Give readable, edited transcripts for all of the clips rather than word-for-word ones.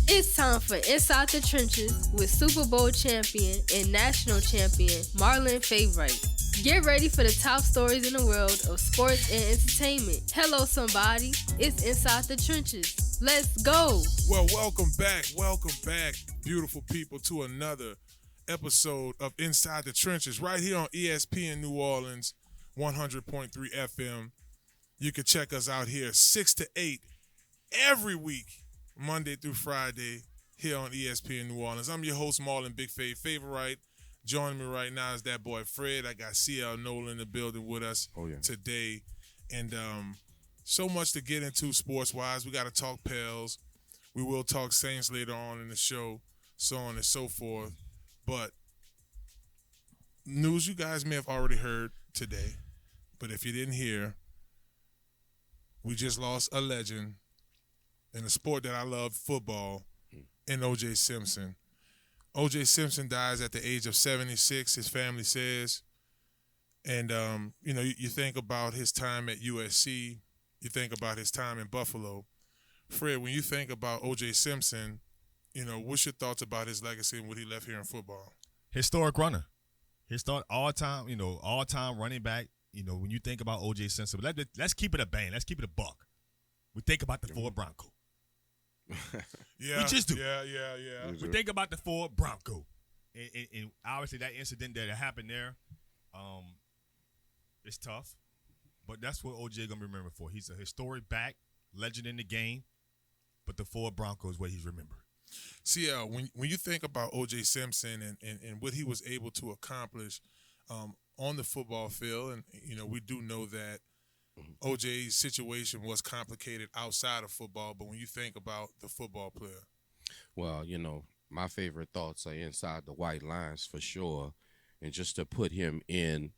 It's time for Inside the Trenches with Super Bowl champion and national champion Marlon Favorite. Get ready for the top stories in the world of sports and entertainment. Hello, somebody. It's Inside the Trenches. Let's go. Well, welcome back, beautiful people, to another episode of Inside the Trenches right here on ESPN New Orleans, 100.3 FM. You can check us out here 6 to 8 every week, Monday through Friday, here on ESPN New Orleans. I'm your host, Marlon Favorite. Joining me right now is that boy Fred. I got CL Nola in the building with us today. And so much to get into sports-wise. We got to talk Pels. We will talk Saints later on in the show, so on and so forth. But news you guys may have already heard today. But if you didn't hear, we just lost a legend in a sport that I love, football, in O.J. Simpson. O.J. Simpson dies at the age of 76, his family says. And, you think about his time at USC. You think about his time in Buffalo. Fred, when you think about O.J. Simpson, what's your thoughts about his legacy and what he left here in football? Historic runner. Historic all-time running back. When you think about O.J. Simpson, let's keep it a bang. Let's keep it a buck. We think about the Ford Bronco. Yeah, we just do. Yeah. We think about the Ford Bronco, and obviously that incident that happened there, it's tough, but that's what OJ gonna be remembered for. He's a historic back, legend in the game, but the Ford Bronco is what he's remembered. See, when you think about O.J. Simpson and what he was able to accomplish on the football field, and we do know that O.J.'s situation was complicated outside of football, but when you think about the football player. Well, my favorite thoughts are inside the white lines for sure. And just to put him in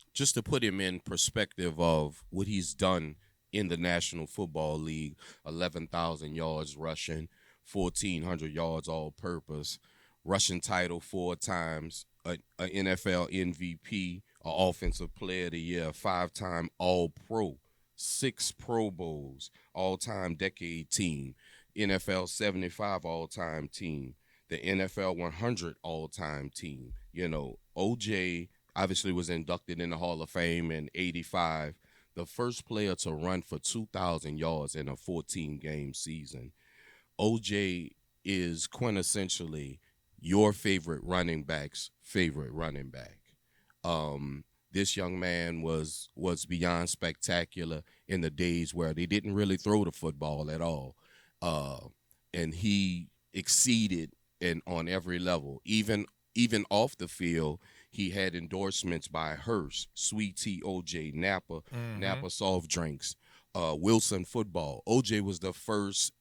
perspective of what he's done in the National Football League, 11,000 yards rushing, 1,400 yards all-purpose, rushing title 4 times, an NFL MVP, an Offensive Player of the Year, 5-time All-Pro, 6 Pro Bowls, all-time decade team, NFL 75 all-time team, the NFL 100 all-time team. OJ obviously was inducted in the Hall of Fame in 85, the first player to run for 2,000 yards in a 14-game season. OJ is quintessentially your favorite running back's favorite running back. This young man was beyond spectacular in the days where they didn't really throw the football at all. And he exceeded on every level. Even off the field, he had endorsements by Hearst, Sweet Tea OJ, Napa, Napa soft drinks, Wilson football. OJ was the first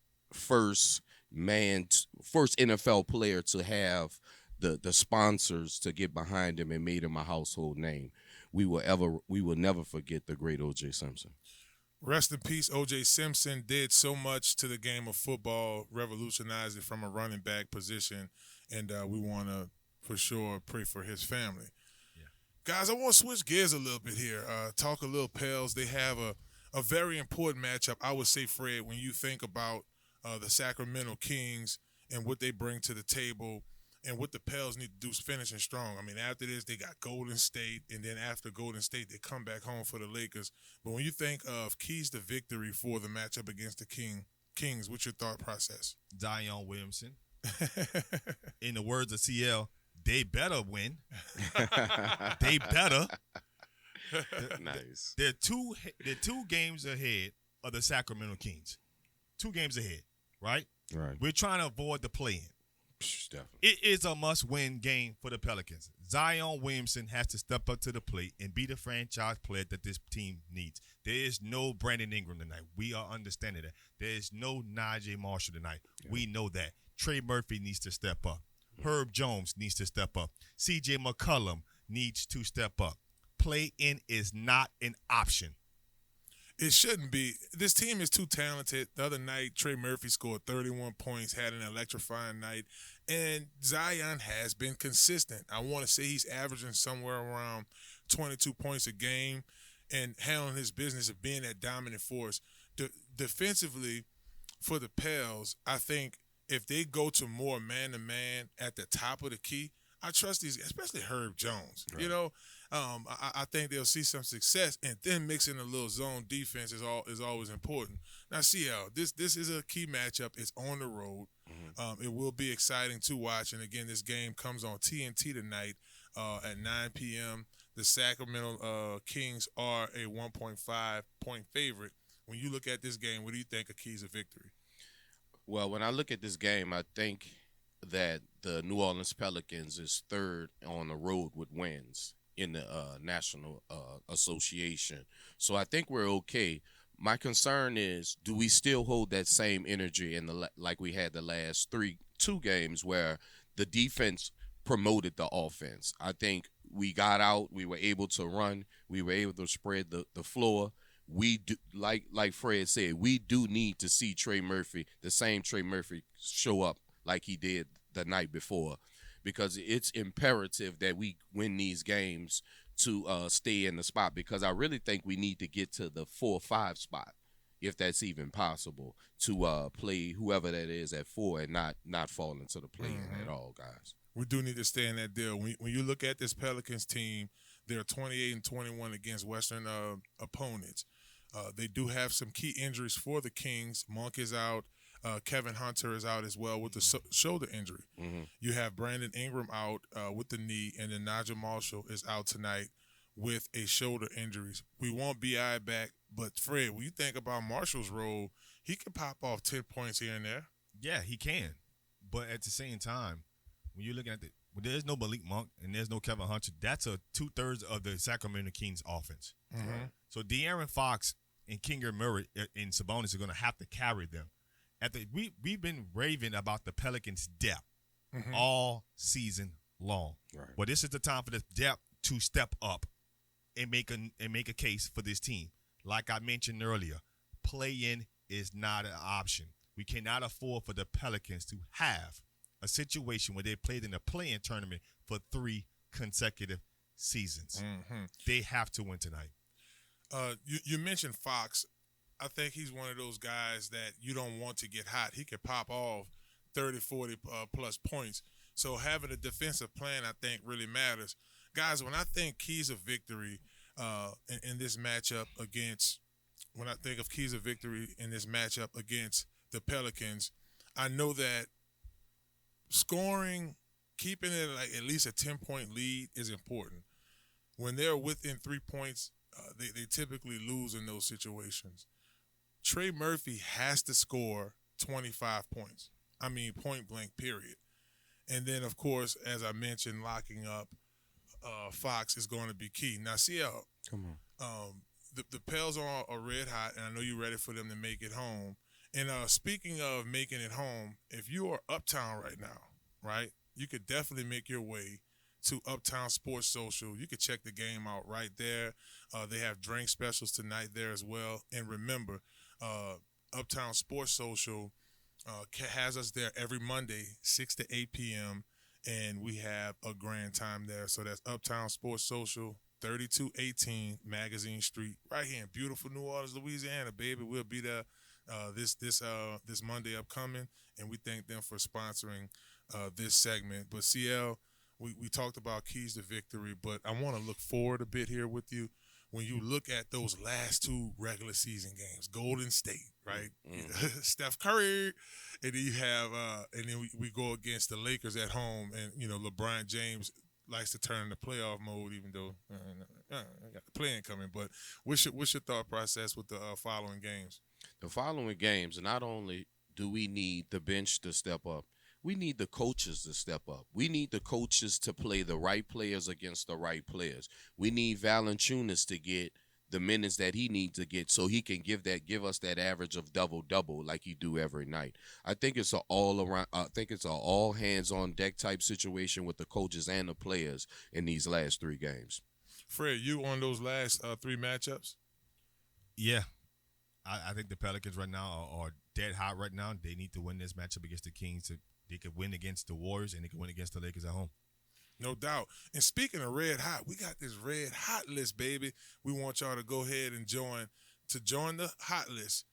NFL player to have the sponsors to get behind him and made him a household name. We will never forget the great O.J. Simpson. Rest in peace, O.J. Simpson did so much to the game of football, revolutionized it from a running back position, and we want to, for sure, pray for his family. Yeah. Guys, I want to switch gears a little bit here, talk a little Pels. They have a very important matchup, I would say, Fred, when you think about the Sacramento Kings and what they bring to the table and what the Pels need to do is finishing strong. I mean, after this, they got Golden State, and then after Golden State, they come back home for the Lakers. But when you think of keys to victory for the matchup against the Kings, what's your thought process? Zion Williamson. In the words of CL, they better win. They better. Nice. They're two games ahead of the Sacramento Kings. 2 games ahead, right? Right. We're trying to avoid the play-in. Definitely. It is a must-win game for the Pelicans. Zion Williamson has to step up to the plate and be the franchise player that this team needs. There is no Brandon Ingram tonight. We are understanding that. There is no Najee Marshall tonight. Yeah. We know that. Trey Murphy needs to step up. Herb Jones needs to step up. C.J. McCollum needs to step up. Play-in is not an option. It shouldn't be. This team is too talented. The other night, Trey Murphy scored 31 points, had an electrifying night, and Zion has been consistent. I want to say he's averaging somewhere around 22 points a game and handling his business of being that dominant force. Defensively, for the Pels, I think if they go to more man-to-man at the top of the key, I trust these, especially Herb Jones. Right. You know, I think they'll see some success, and then mixing a little zone defense is always important. Now, CL, this is a key matchup. It's on the road. Mm-hmm. It will be exciting to watch, and again, this game comes on TNT tonight at 9 p.m. The Sacramento Kings are a 1.5-point favorite. When you look at this game, what do you think are keys of victory? Well, when I look at this game, I think that the New Orleans Pelicans is third on the road with wins in the National Association. So I think we're okay. My concern is, do we still hold that same energy like we had the last two games where the defense promoted the offense? I think we got out, we were able to run, we were able to spread the floor. We do, like Fred said, we do need to see the same Trey Murphy show up like he did the night before, because it's imperative that we win these games to stay in the spot, because I really think we need to get to the 4 or 5 spot, if that's even possible, to play whoever that is at 4 and not fall into the play at all, guys. We do need to stay in that deal. When you look at this Pelicans team, they're 28-21 against Western opponents. They do have some key injuries for the Kings. Monk is out. Kevin Hunter is out as well with the shoulder injury. Mm-hmm. You have Brandon Ingram out with the knee, and then Nigel Marshall is out tonight with a shoulder injury. We want B.I. back, but Fred, when you think about Marshall's role, he can pop off 10 points here and there. Yeah, he can. But at the same time, when you're looking at when there's no Malik Monk and there's no Kevin Hunter, that's a 2/3 of the Sacramento Kings offense. Mm-hmm. So De'Aaron Fox and Kinger Murray and Sabonis are going to have to carry them. We've been raving about the Pelicans' depth all season long. Right. But this is the time for the depth to step up and make a case for this team. Like I mentioned earlier, play-in is not an option. We cannot afford for the Pelicans to have a situation where they played in a play-in tournament for 3 consecutive seasons. Mm-hmm. They have to win tonight. You mentioned Fox. I think he's one of those guys that you don't want to get hot. He could pop off 30, 40 plus points. So having a defensive plan, I think, really matters. Guys, when I think keys of victory in this matchup against the Pelicans, I know that scoring, keeping it like at least a 10-point lead is important. When they're within 3 points, they typically lose in those situations. Trey Murphy has to score 25 points. I mean, point blank, period. And then, of course, as I mentioned, locking up Fox is going to be key. Now, CL, come on. The Pels are red hot, and I know you're ready for them to make it home. And speaking of making it home, if you are uptown right now, right, you could definitely make your way to Uptown Sports Social. You could check the game out right there. They have drink specials tonight there as well. And remember, Uptown Sports Social has us there every Monday, 6 to 8 p.m., and we have a grand time there. So that's Uptown Sports Social, 3218 Magazine Street, right here in beautiful New Orleans, Louisiana, baby. We'll be there this Monday upcoming, and we thank them for sponsoring this segment. But CL, we talked about keys to victory, but I want to look forward a bit here with you. When you look at those last 2 regular season games, Golden State, right? Mm-hmm. Steph Curry, and then you have, and then we go against the Lakers at home, and LeBron James likes to turn into playoff mode, even though I got the play-in coming. But what's your thought process with the following games? The following games, not only do we need the bench to step up, we need the coaches to step up. We need the coaches to play the right players against the right players. We need Valanciunas to get the minutes that he needs to get so he can give us that average of double-double like he do every night. I think it's an all hands on deck type situation with the coaches and the players in these last 3 games. Fred, you on those last 3 matchups? Yeah. I think the Pelicans right now are dead hot right now. They need to win this matchup against the Kings. They could win against the Warriors, and they could win against the Lakers at home. No doubt. And speaking of red hot, we got this red hot list, baby. We want y'all to go ahead and join the hot list.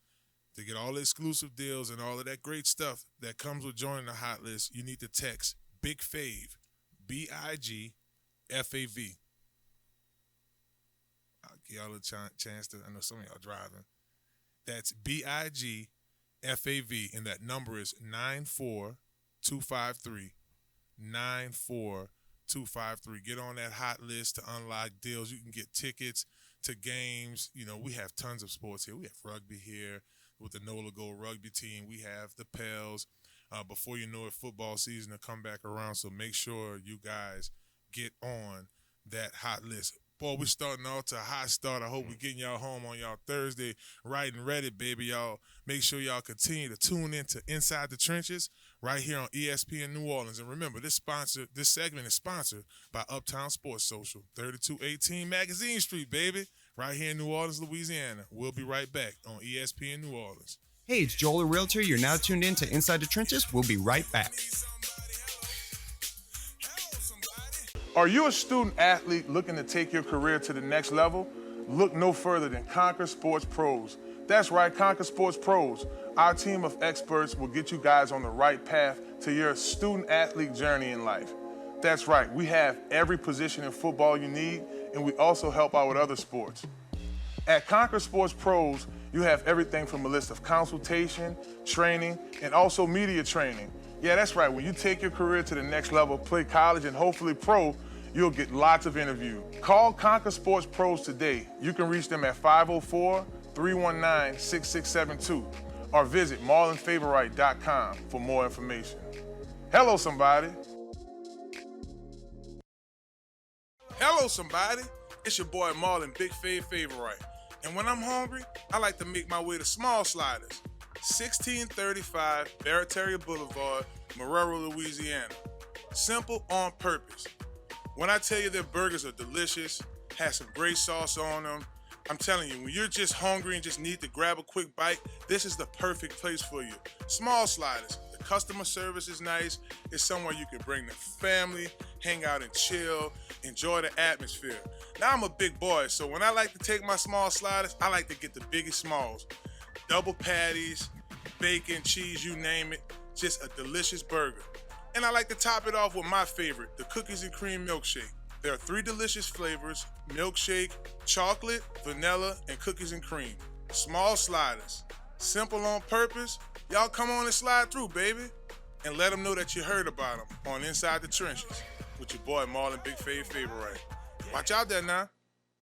To get all the exclusive deals and all of that great stuff that comes with joining the hot list, you need to text BIGFAV, BIGFAV. I'll give y'all a chance to, I know some of y'all driving. That's BIGFAV, and that number is 94253. 94253. Get on that hot list to unlock deals. You can get tickets to games. You know, we have tons of sports here. We have rugby here with the Nola Gold rugby team. We have the Pels. Before you know it, football season will come back around. So make sure you guys get on that hot list. Boy, we're starting off to a hot start. I hope we're getting y'all home on y'all Thursday, right and ready, baby. Y'all make sure y'all continue to tune in to Inside the Trenches right here on ESPN New Orleans. And remember, this segment is sponsored by Uptown Sports Social, 3218 Magazine Street, baby, right here in New Orleans, Louisiana. We'll be right back on ESPN New Orleans. Hey, it's Joel, a realtor. You're now tuned in to Inside the Trenches. We'll be right back. Are you a student athlete looking to take your career to the next level? Look no further than Conquer Sports Pros. That's right, Conquer Sports Pros. Our team of experts will get you guys on the right path to your student athlete journey in life. That's right, we have every position in football you need, and we also help out with other sports. At Conquer Sports Pros, you have everything from a list of consultation, training, and also media training. Yeah, that's right. When you take your career to the next level, play college and hopefully pro, you'll get lots of interviews. Call Conquer Sports Pros today. You can reach them at 504-319-6672 or visit marlonfavorite.com for more information. Hello, somebody. Hello, somebody. It's your boy Marlon Favorite. And when I'm hungry, I like to make my way to Small Sliders. 1635 Barataria Boulevard, Marrero, Louisiana. Simple on purpose. When I tell you their burgers are delicious, have some great sauce on them, I'm telling you, when you're just hungry and just need to grab a quick bite, this is the perfect place for you. Small Sliders. The customer service is nice. It's somewhere you can bring the family, hang out and chill, enjoy the atmosphere. Now I'm a big boy, so when I like to take my Small Sliders, I like to get the biggest smalls. Double patties, bacon, cheese, you name it. Just a delicious burger. And I like to top it off with my favorite, the cookies and cream milkshake. There are 3 delicious flavors: milkshake, chocolate, vanilla, and cookies and cream. Small Sliders. Simple on purpose. Y'all come on and slide through, baby. And let them know that you heard about them on Inside the Trenches with your boy Marlon Favorite. Watch out there now.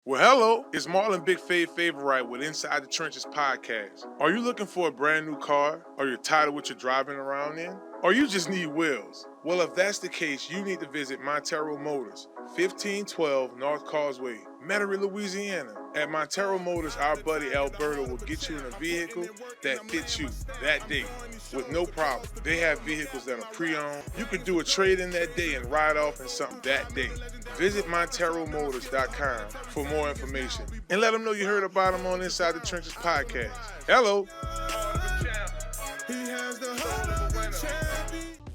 Well, hello, it's Marlon Favorite with Inside the Trenches podcast. Are you looking for a brand new car? Or you're tired of what you're driving around in? Or you just need wheels? Well, if that's the case, you need to visit Montero Motors, 1512 North Causeway, Metairie, Louisiana. At Montero Motors, our buddy Alberto will get you in a vehicle that fits you that day with no problem. They have vehicles that are pre-owned. You could do a trade-in that day and ride off in something that day. Visit MonteroMotors.com for more information and let them know you heard about them on Inside the Trenches podcast. Hello.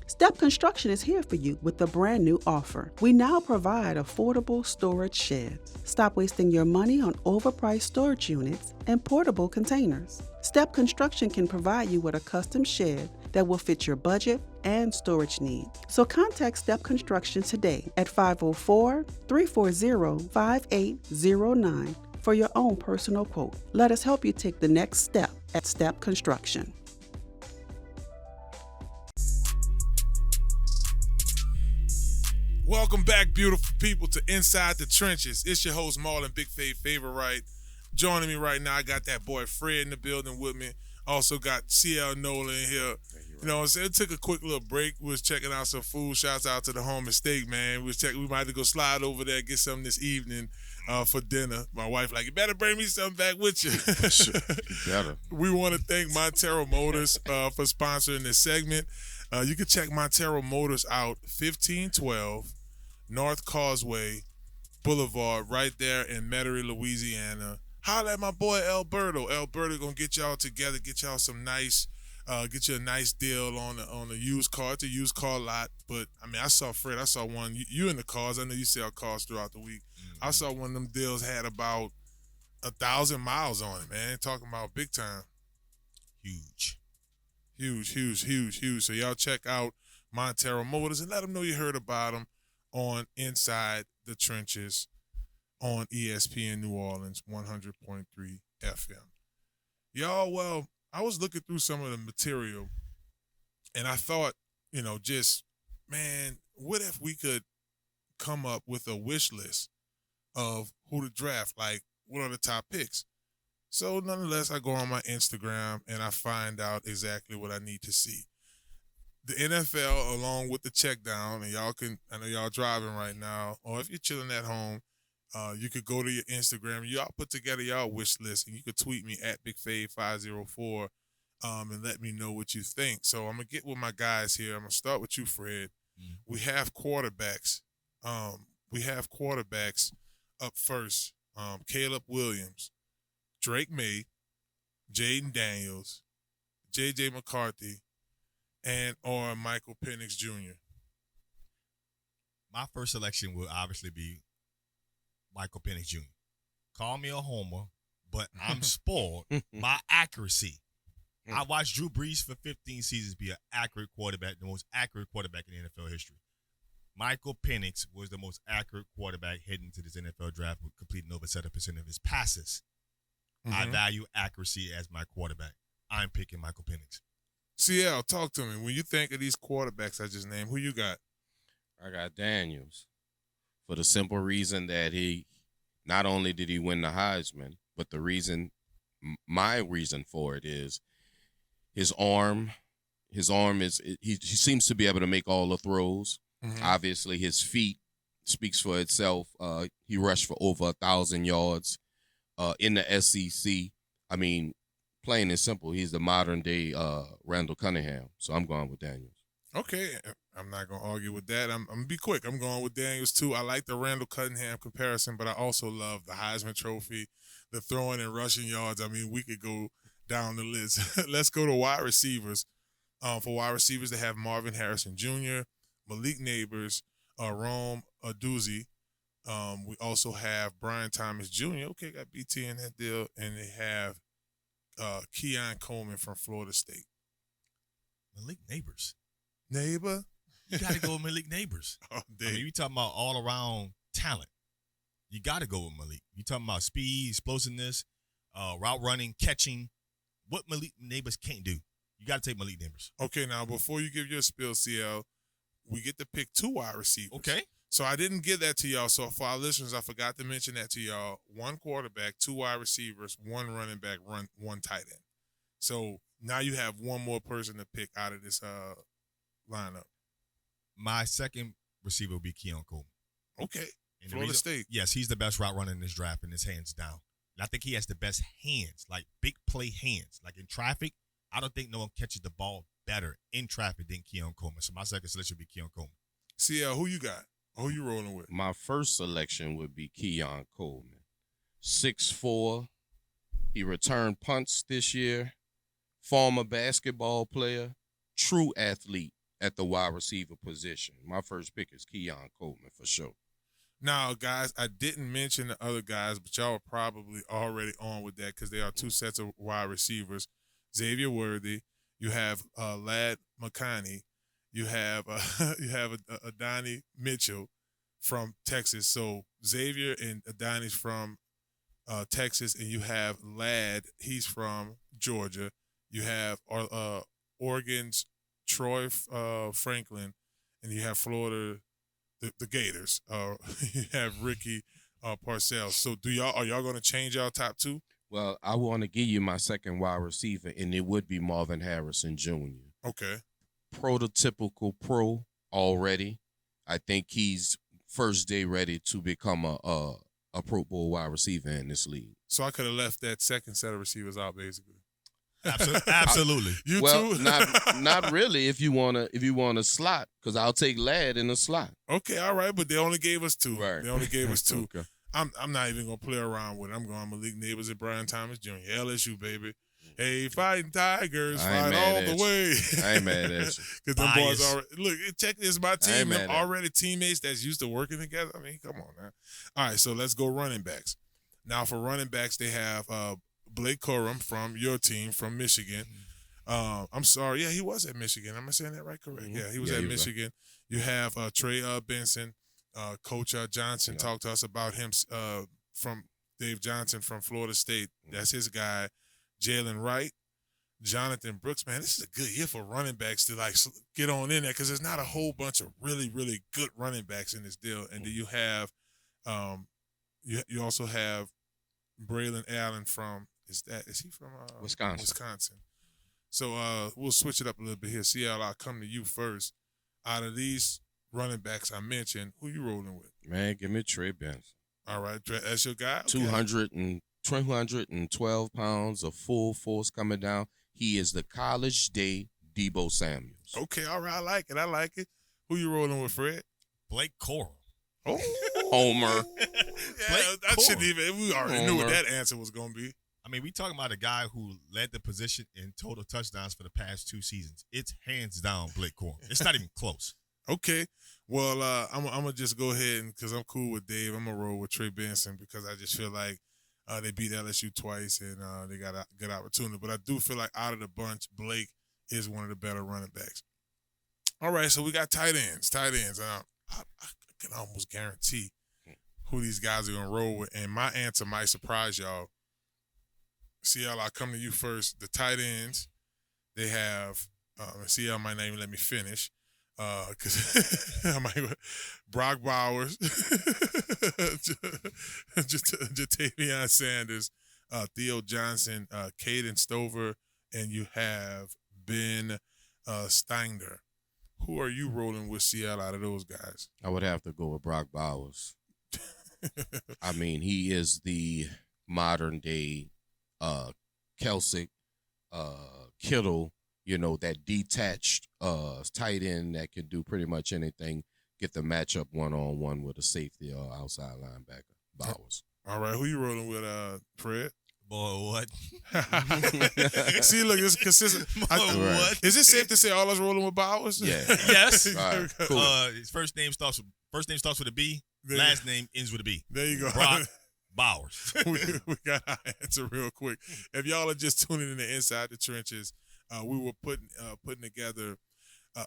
Step Construction is here for you with a brand new offer. We now provide affordable storage sheds. Stop wasting your money on overpriced storage units and portable containers. Step Construction can provide you with a custom shed that will fit your budget and storage needs. So contact Step Construction today at 504-340-5809 for your own personal quote. Let us help you take the next step at Step Construction. Welcome back, beautiful people, to Inside the Trenches. It's your host, Marlon Favorite. Joining me right now, I got that boy Fred in the building with me. Also got CL Nola in here. You know what I'm saying? It took a quick little break. We was checking out some food. Shouts out to the home and steak, man. We might have to go slide over there and get something this evening for dinner. My wife like, you better bring me something back with you. Better. We want to thank Montero Motors for sponsoring this segment. You can check Montero Motors out, 1512 North Causeway Boulevard, right there in Metairie, Louisiana. Holla at my boy Alberto. Alberto gonna get y'all together, get y'all some nice, get you a nice deal on a used car. It's a used car lot, but I mean, I saw Fred. I saw one. You in the cars? I know you sell cars throughout the week. Mm-hmm. I saw one of them deals had about 1,000 miles on it, man. Talking about big time. huge. Huge. So y'all check out Montero Motors and let them know you heard about them on Inside the Trenches on ESPN New Orleans 100.3 FM. Y'all, well, I was looking through some of the material and I thought, man, what if we could come up with a wish list of who to draft? Like, what are the top picks? So nonetheless, I go on my Instagram and I find out exactly what I need to see. The NFL, along with the check down, and I know y'all driving right now, or if you're chilling at home, you could go to your Instagram. Y'all put together y'all wish list, and you could tweet me at BigFave504 and let me know what you think. So I'm going to get with my guys here. I'm going to start with you, Fred. We have quarterbacks. Up first. Caleb Williams, Drake May, Jaden Daniels, J.J. McCarthy, or Michael Penix Jr. My first selection will obviously be Michael Penix Jr. Call me a homer, but I'm spoiled by accuracy. I watched Drew Brees for 15 seasons be an accurate quarterback, the most accurate quarterback in NFL history. Michael Penix was the most accurate quarterback heading into this NFL draft, completing over 7% of his passes. I value accuracy as my quarterback. I'm picking Michael Penix. CL, talk to me. When you think of these quarterbacks I just named, who you got? I got Daniels for the simple reason that he not only did he win the Heisman, but my reason for it is his arm. His arm he seems to be able to make all the throws. Obviously, his feet speaks for itself. He rushed for over 1,000 yards in the SEC. I mean, plain and simple, he's the modern-day Randall Cunningham. So I'm going with Daniels. Okay, I'm not going to argue with that. I'm going to be quick. I'm going with Daniels, too. I like the Randall Cunningham comparison, but I also love the Heisman Trophy, the throwing and rushing yards. I mean, we could go down the list. Let's go to wide receivers. For wide receivers, they have Marvin Harrison Jr., Malik Neighbors, Rome Aduzzi. We also have Brian Thomas Jr. Okay, got BT in that deal. And they have Keon Coleman from Florida State. Malik Neighbors. Neighbor? You got to go with Malik Neighbors. You talking about all-around talent. You got to go with Malik. You talking about speed, explosiveness, route running, catching. What Malik Neighbors can't do. You got to take Malik Neighbors. Okay, now, before you give your spiel, CL, we get to pick 2 wide receivers. Okay. So I didn't give that to y'all. So for our listeners, I forgot to mention that to y'all. 1 quarterback, 2 wide receivers, 1 running back, 1 tight end. So now you have 1 more person to pick out of this lineup. My second receiver will be Keon Coleman. Okay. Florida State. Yes, he's the best route runner in this draft, and his hands down. And I think he has the best hands, like big play hands. Like in traffic, I don't think no one catches the ball better in traffic than Keon Coleman. So my second selection would be Keon Coleman. CL, who you got? Who you rolling with? My first selection would be Keon Coleman. 6'4". He returned punts this year. Former basketball player. True athlete at the wide receiver position. My first pick is Keon Coleman for sure. Now, guys, I didn't mention the other guys, but y'all are probably already on with that because there are 2 sets of wide receivers. Xavier Worthy. You have Ladd McConkey. You have Adonai Mitchell from Texas. So Xavier and Adonai's from Texas, and you have Ladd. He's from Georgia. You have Oregon's Troy Franklin, and you have Florida, the Gators. You have Ricky Parcells. So are y'all going to change y'all top 2? Well, I want to give you my second wide receiver, and it would be Marvin Harrison Jr. Okay. Prototypical pro already. I think he's first day ready to become a Pro Bowl wide receiver in this league. So I could have left that second set of receivers out, basically. Absolutely. You well, too? not really. If you wanna slot, because I'll take Ladd in the slot. Okay, all right, but they only gave us 2. Right. They only gave us 2. Okay. I'm not even gonna play around with it. I'm going Malik Neighbors and Brian Thomas Jr. LSU, baby. Hey, fighting Tigers, fight all the way. I ain't mad at you. Because them boys already look. Check this, my team. Them mad at already teammates that's used to working together. I mean, come on now. All right, so let's go running backs. Now for running backs, they have Blake Corum from your team from Michigan. I'm sorry. Yeah, he was at Michigan. Am I saying that right? Correct. Mm-hmm. Yeah, he was at Michigan. You have Trey Benson. Coach Johnson talked to us about him from Dave Johnson from Florida State. That's his guy. Jalen Wright. Jonathan Brooks, man, this is a good year for running backs to like get on in there because there's not a whole bunch of really, really good running backs in this deal. And then you have, you also have Braylon Allen from is he from Wisconsin. So we'll switch it up a little bit here. CL, I'll come to you first. Out of these running backs I mentioned, who you rolling with? Man, give me Trey Benson. All right, that's your guy. Okay. 212 pounds of full force coming down. He is the college day Debo Samuels. Okay, all right, I like it. Who you rolling with, Fred? Blake Corum. Oh, Homer. Yeah, we already knew what that answer was going to be. I mean, we talking about a guy who led the position in total touchdowns for the past 2 seasons. It's hands down Blake Corum. It's not even close. Okay. Well, I'm going to just go ahead and because I'm cool with Dave, I'm going to roll with Trey Benson because I just feel like they beat LSU twice and they got a good opportunity. But I do feel like out of the bunch, Blake is one of the better running backs. All right, so we got tight ends. I can almost guarantee who these guys are going to roll with. And my answer might surprise y'all. CL, I'll come to you first. The tight ends, they have CL might not even let me finish. Because Brock Bowers, Jatavion Sanders, Theo Johnson, Caden Stover, and you have Ben Steiner. Who are you rolling with, CL, out of those guys? I would have to go with Brock Bowers. I mean, he is the modern day Kelsick, Kittle, that detached tight end that can do pretty much anything, get the matchup one-on-one with a safety or outside linebacker, Bowers. All right, who you rolling with, Fred? Boy, what? See, look, it's consistent. What? Is it safe to say all us rolling with Bowers? Yeah. Yes. All right, cool. His first name starts with a B. Last name ends with a B. There you go. Brock Bowers. we got our answer real quick. If y'all are just tuning in to Inside the Trenches, we were putting together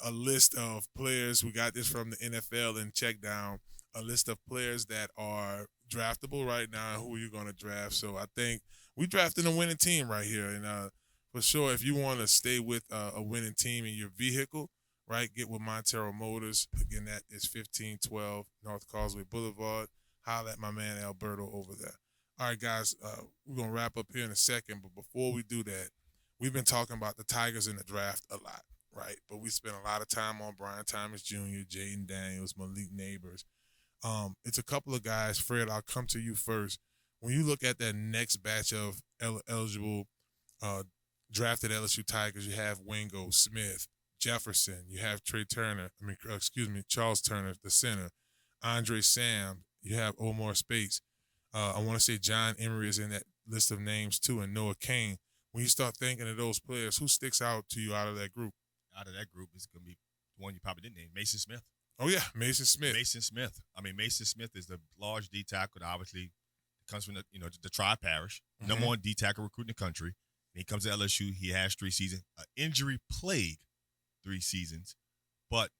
a list of players. We got this from the NFL and check down a list of players that are draftable right now. Who are you going to draft? So I think we drafting a winning team right here. And for sure, if you want to stay with a winning team in your vehicle, right, get with Montero Motors. Again, that is 1512 North Causeway Boulevard. Holla at my man Alberto over there. All right, guys, we're going to wrap up here in a second. But before we do that, we've been talking about the Tigers in the draft a lot, right? But we spent a lot of time on Brian Thomas Jr., Jaden Daniels, Malik Neighbors. It's a couple of guys. Fred, I'll come to you first. When you look at that next batch of eligible drafted LSU Tigers, you have Wingo, Smith, Jefferson. You have Charles Turner, the center. Andre Sam. You have Omar Spates. I want to say John Emery is in that list of names too, and Noah Kane. When you start thinking of those players, who sticks out to you out of that group? Out of that group is going to be one you probably didn't name, Mason Smith. Oh, yeah, Mason Smith. Mason Smith. I mean, Mason Smith is the large D tackle that obviously comes from the Tri-Parish, number one D tackle recruit in the country. And he comes to LSU. He has 3 seasons, an injury-plagued 3 seasons. But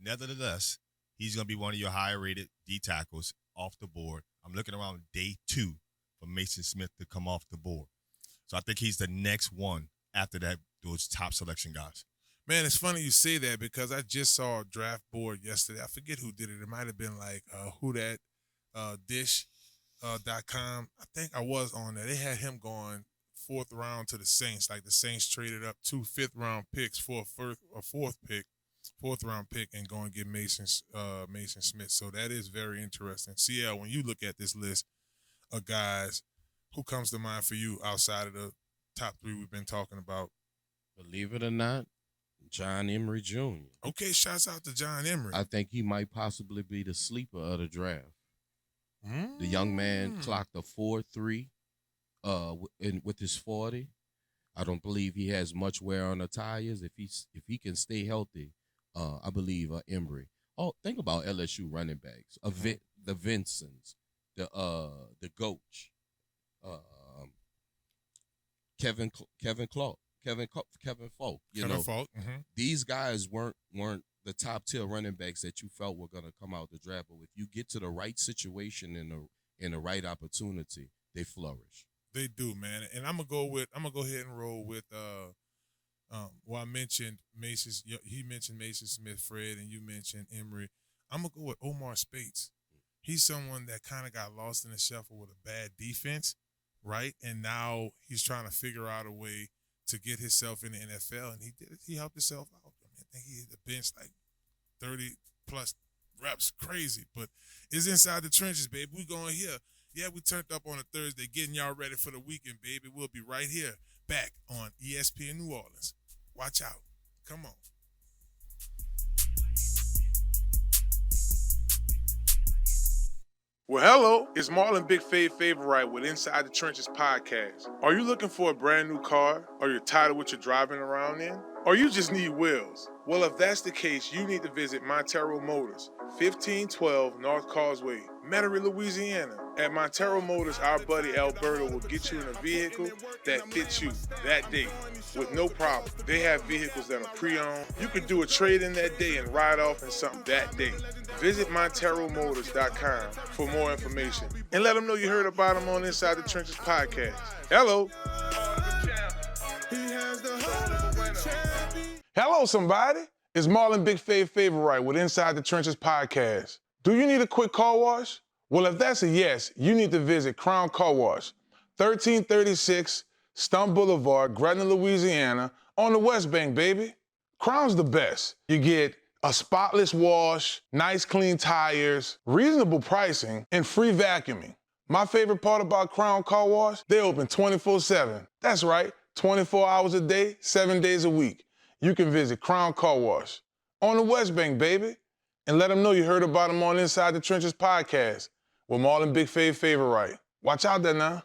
nevertheless, he's going to be one of your higher-rated D tackles off the board. I'm looking around day 2 for Mason Smith to come off the board. So I think he's the next one after that, those top selection guys. Man, it's funny you say that because I just saw a draft board yesterday. I forget who did it. It might have been like Dish.com. I think I was on there. They had him going 4th round to the Saints. Like the Saints traded up 2 5th-round picks for a 4th-round pick, and go and get Mason Smith. So that is very interesting. CL, when you look at this list of guys, who comes to mind for you outside of the top 3 we've been talking about? Believe it or not, John Emery Jr. Okay, shouts out to John Emery. I think he might possibly be the sleeper of the draft. The young man clocked a 4.3 with his 40. I don't believe he has much wear on the tires. If he can stay healthy, I believe Emery. Oh, think about LSU running backs. The Vincents, the Goach, Kevin Clark. Kevin Folk. Kevin Folk. Mm-hmm. These guys weren't the top tier running backs that you felt were going to come out the draft. But if you get to the right situation in the right opportunity, they flourish. They do, man. And I'm gonna go ahead and roll with I mentioned Mason. He mentioned Mason Smith, Fred, and you mentioned Emory. I'm gonna go with Omar Spates. He's someone that kind of got lost in the shuffle with a bad defense, right? And now he's trying to figure out a way to get himself in the NFL, and he did it. He helped himself out. I think he hit the bench like 30 plus reps, crazy. But it's inside the trenches, baby. We going here. Yeah, we turned up on a Thursday, getting y'all ready for the weekend, baby. We'll be right here, back on ESPN New Orleans. Watch out. Come on. Well, hello, it's Marlon Favorite with Inside the Trenches podcast. Are you looking for a brand new car? Or you're tired of what you're driving around in? Or you just need wheels? Well, if that's the case, you need to visit Montero Motors, 1512 North Causeway, Metairie, Louisiana. At Montero Motors, our buddy Alberto will get you in a vehicle that fits you that day with no problem. They have vehicles that are pre-owned. You could do a trade-in that day and ride off in something that day. Visit MonteroMotors.com for more information and let them know you heard about them on Inside the Trenches podcast. Hello. Hello, somebody. It's Marlon Favorite with Inside the Trenches podcast. Do you need a quick car wash? Well, if that's a yes, you need to visit Crown Car Wash, 1336 Stumpf Boulevard, Gretna, Louisiana, on the West Bank, baby. Crown's the best. You get a spotless wash, nice clean tires, reasonable pricing, and free vacuuming. My favorite part about Crown Car Wash, they open 24/7. That's right, 24 hours a day, 7 days a week. You can visit Crown Car Wash on the West Bank, baby, and let them know you heard about them on Inside the Trenches podcast with Marlon Favorite. Watch out there now.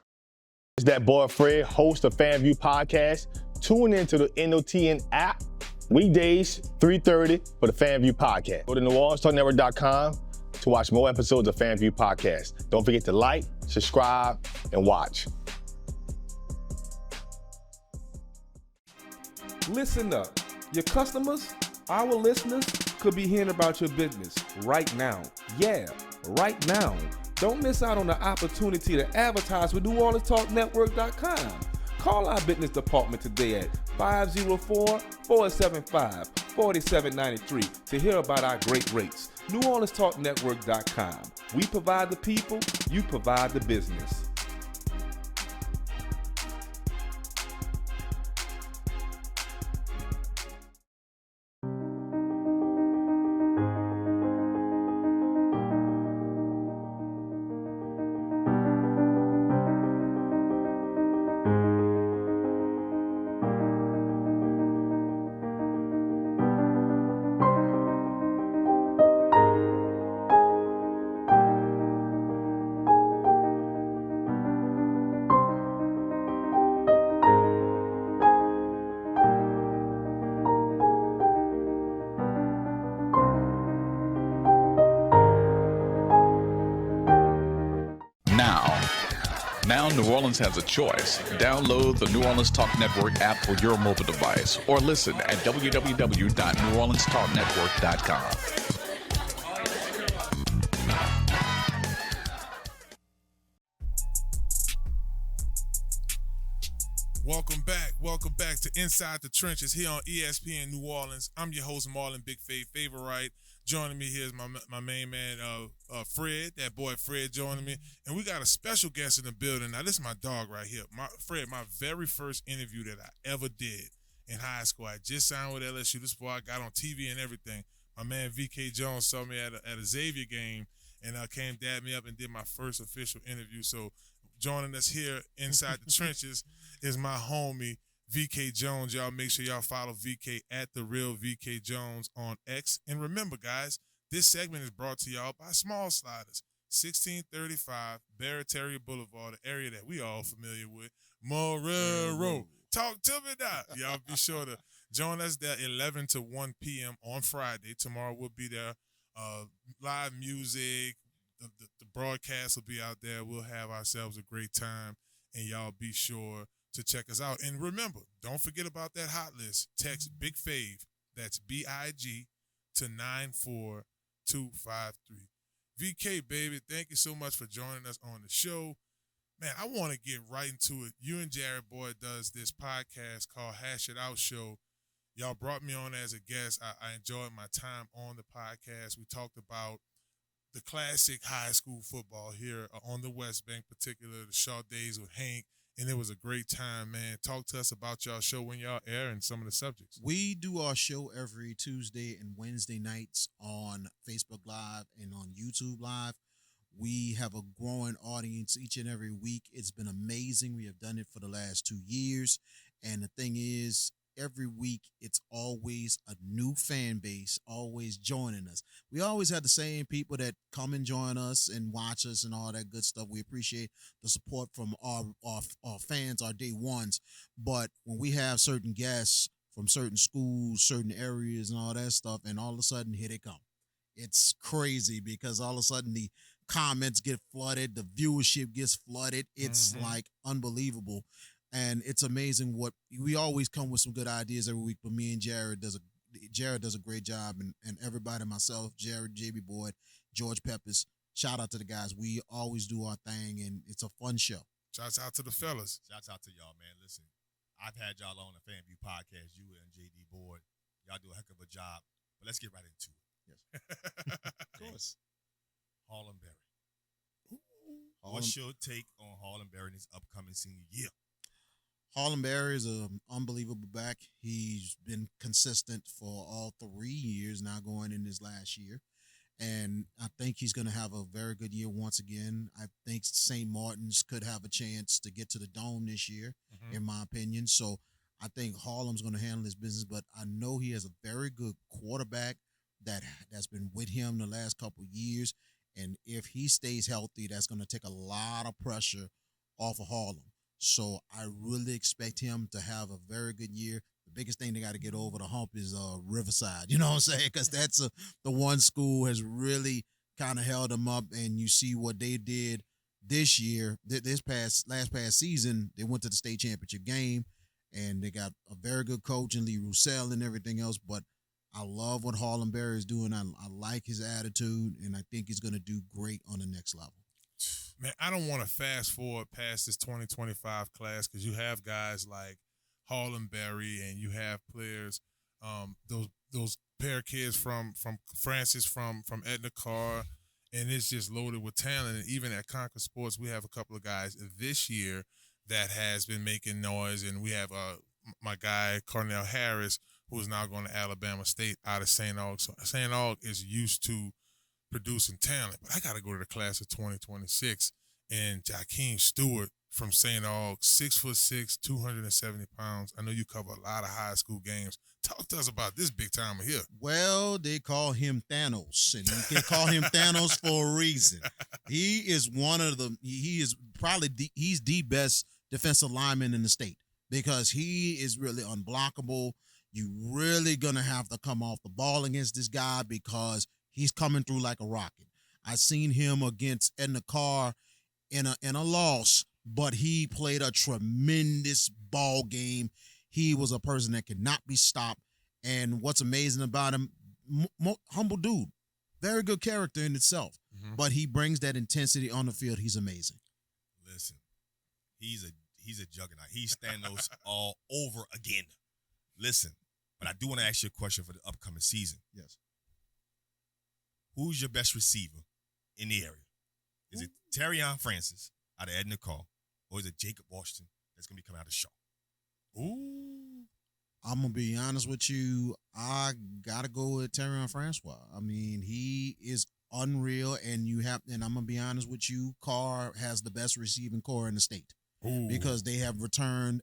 It's that boy Fred, host of FanView Podcast. Tune into the NOTN app, weekdays, 3:30 for the FanView Podcast. Go to NewOrleansTalkNetwork.com to watch more episodes of FanView Podcast. Don't forget to like, subscribe, and watch. Listen up. Your customers, our listeners, could be hearing about your business right now. Yeah, right now. Don't miss out on the opportunity to advertise with NewOrleansTalkNetwork.com. Call our business department today at 504-475-4793 to hear about our great rates. NewOrleansTalkNetwork.com. We provide the people, you provide the business. Now New Orleans has a choice. Download the New Orleans Talk Network app for your mobile device or listen at www.NewOrleansTalkNetwork.com. Welcome back to Inside the Trenches here on ESPN New Orleans. I'm your host, Marlon Favorite. Joining me here is my main man, Fred, that boy Fred joining me. And we got a special guest in the building. Now, this is my dog right here. Fred, my very first interview that I ever did in high school. I just signed with LSU. This boy I got on TV and everything. My man VK Jones saw me at a Xavier game and came dab me up and did my first official interview. So joining us here inside the trenches is my homie, VK Jones. Y'all make sure y'all follow VK at The Real VK Jones on X. And remember, guys, this segment is brought to y'all by Small Sliders, 1635 Barataria Boulevard, the area that we all familiar with. Marrero. Talk to me now. Y'all be sure to join us there 11 to 1 p.m. on Friday. Tomorrow we'll be there. Live music. The broadcast will be out there. We'll have ourselves a great time. And y'all be sure to check us out. And remember, don't forget about that hot list. Text BIGFAV, that's BIG, to 94253. VK, baby, thank you so much for joining us on the show. Man, I want to get right into it. You and Jared Boyd does this podcast called Hash It Out Show. Y'all brought me on as a guest. I enjoyed my time on the podcast. We talked about the classic high school football here on the West Bank, particularly the Shaw days with Hank, and it was a great time, man. Talk to us about y'all show when y'all air and some of the subjects. We do our show every Tuesday and Wednesday nights on Facebook Live and on YouTube Live. We have a growing audience each and every week. It's been amazing. We have done it for the last 2 years. And the thing is, every week, it's always a new fan base, always joining us. We always have the same people that come and join us and watch us and all that good stuff. We appreciate the support from our fans, our day ones. But when we have certain guests from certain schools, certain areas and all that stuff, and all of a sudden, here they come. It's crazy because all of a sudden the comments get flooded, the viewership gets flooded. It's like unbelievable. And it's amazing what we always come with some good ideas every week. But me and Jared does a great job, and everybody, myself, Jared, JB Boyd, George Peppers. Shout out to the guys. We always do our thing, and it's a fun show. Shouts out to the fellas. Shouts out to y'all, man. Listen, I've had y'all on the FanView podcast, you and JD Boyd. Y'all do a heck of a job. But let's get right into it. Yes. Of course. Harlem Berry. What's your take on Harlem Berry in his upcoming senior year? Harlem Berry is an unbelievable back. He's been consistent for all 3 years now, going in his last year. And I think he's going to have a very good year once again. I think St. Martin's could have a chance to get to the Dome this year, in my opinion. So I think Harlem's going to handle his business, but I know he has a very good quarterback that's been with him the last couple of years. And if he stays healthy, that's going to take a lot of pressure off of Harlem. So I really expect him to have a very good year. The biggest thing they got to get over the hump is Riverside. You know what I'm saying? Because that's the one school has really kind of held them up. And you see what they did this year, last past season. They went to the state championship game, and they got a very good coach in Lee Roussel and everything else. But I love what Harlem Berry is doing. I like his attitude, and I think he's going to do great on the next level. Man, I don't want to fast forward past this 2025 class because you have guys like Harlem Berry and you have players, those pair of kids from Francis, from Edna Carr, and it's just loaded with talent. And even at Concord Sports, we have a couple of guys this year that has been making noise, and we have my guy Cornell Harris, who is now going to Alabama State out of St. Aug. So St. Aug is used to producing talent, but I got to go to the class of 2026. And Jakeem Stewart from St. Aug, 6'6", 270 pounds. I know you cover a lot of high school games. Talk to us about this big timer here. Well, they call him Thanos, and you can call him Thanos for a reason. He is he's the best defensive lineman in the state because he is really unblockable. You really gonna have to come off the ball against this guy because he's coming through like a rocket. I seen him against Edna Carr in a loss, but he played a tremendous ball game. He was a person that could not be stopped. And what's amazing about him, humble dude, very good character in itself, but he brings that intensity on the field. He's amazing. Listen, he's a juggernaut. He's Thanos all over again. Listen, but I do want to ask you a question for the upcoming season. Yes. Who's your best receiver in the area? Is it Terrion Francis out of Edna Carr, or is it Jacob Washington that's going to be coming out of Shaw? Ooh. I'm going to be honest with you. I got to go with Terrion Francois. I mean, he is unreal, and I'm going to be honest with you, Carr has the best receiving core in the state. Ooh. Because they have returned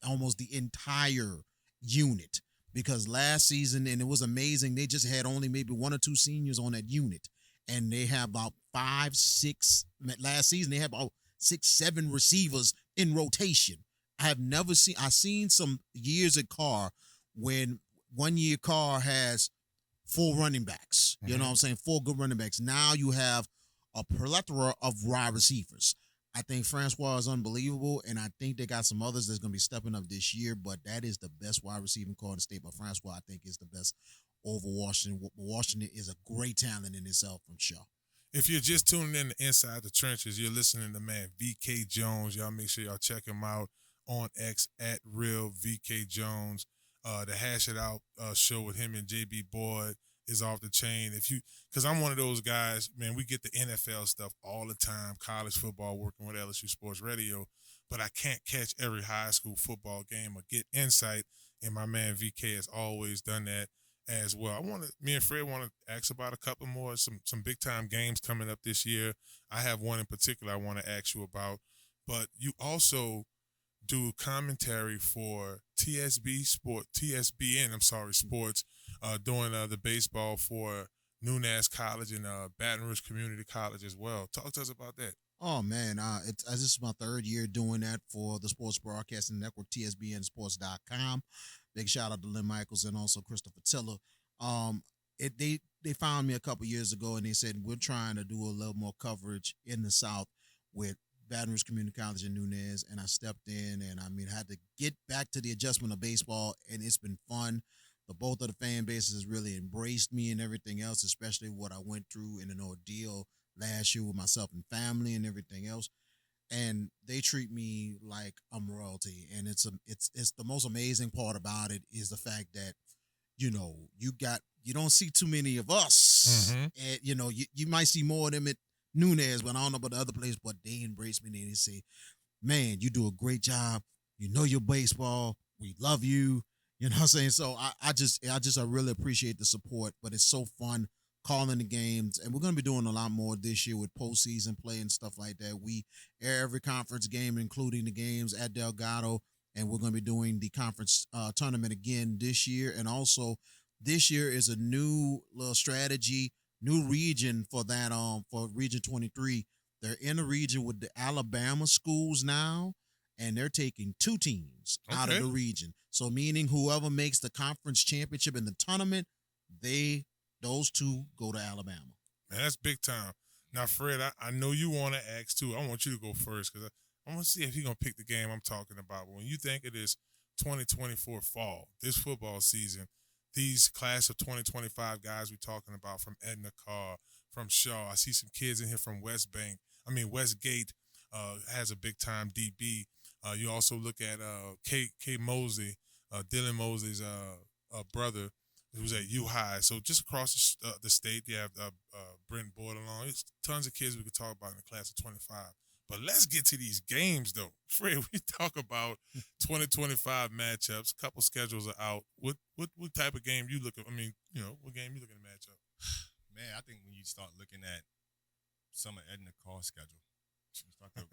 almost the entire unit. Because last season, and it was amazing, they just had only maybe 1 or 2 seniors on that unit. And they have about 5, 6, last season, they had about 6, 7 receivers in rotation. I've seen some years at Carr when 1 year Carr has 4 running backs. You know what I'm saying? 4 good running backs. Now you have a plethora of wide receivers. I think Francois is unbelievable, and I think they got some others that's going to be stepping up this year, but that is the best wide receiving core in the state. But Francois, I think, is the best over Washington. Washington is a great talent in itself from Shaw. If you're just tuning in to Inside the Trenches, you're listening to man VK Jones. Y'all make sure y'all check him out on X at Real VK Jones. The Hash It Out show with him and JB Boyd is off the chain. Because I'm one of those guys, man, we get the NFL stuff all the time, college football, working with LSU Sports Radio, but I can't catch every high school football game or get insight, and my man VK has always done that as well. Me and Fred want to ask about a couple more, some big time games coming up this year. I have one in particular I want to ask you about, but you also do commentary for TSBN Sports, doing the baseball for Nunez College and Baton Rouge Community College as well. Talk to us about that. Oh, man, this is my third year doing that for the Sports Broadcasting Network, TSBNsports.com. Big shout out to Lynn Michaels and also Christopher Tiller. They found me a couple years ago, and they said, we're trying to do a little more coverage in the South with Baton Rouge Community College and Nunez, and I stepped in, and had to get back to the adjustment of baseball, and it's been fun. Both of the fan bases has really embraced me and everything else, especially what I went through in an ordeal last year with myself and family and everything else. And they treat me like I'm royalty. And it's the most amazing part about it is the fact that, you don't see too many of us. Mm-hmm. And, you might see more of them at Nunez, but I don't know about the other place, but they embrace me and they say, man, you do a great job. You know your baseball. We love you. You know what I'm saying? So I really appreciate the support, but it's so fun calling the games, and we're going to be doing a lot more this year with postseason play and stuff like that. We air every conference game, including the games at Delgado, and we're going to be doing the conference tournament again this year. And also, this year is a new little strategy, new region for that. For Region 23, they're in a region with the Alabama schools now, and they're taking 2 teams out of the region. So meaning whoever makes the conference championship in the tournament, those 2 go to Alabama. Man, that's big time. Now, Fred, I know you want to ask, too. I want you to go first because I want to see if he's going to pick the game I'm talking about. When you think of this 2024 fall, this football season, these class of 2025 guys we're talking about from Edna Carr, from Shaw. I see some kids in here from Westgate has a big-time DB. You also look at K. Mosley, Dylan Mosley's brother, who's at U High. So just across the state, you have Brent Boyd along. There's tons of kids we could talk about in the class of 25. But let's get to these games, though. Fred, we talk about 2025 matchups. A couple schedules are out. What type of game you looking? What game you looking to match up? Man, I think when you start looking at some of Edna Carr's schedule, you start to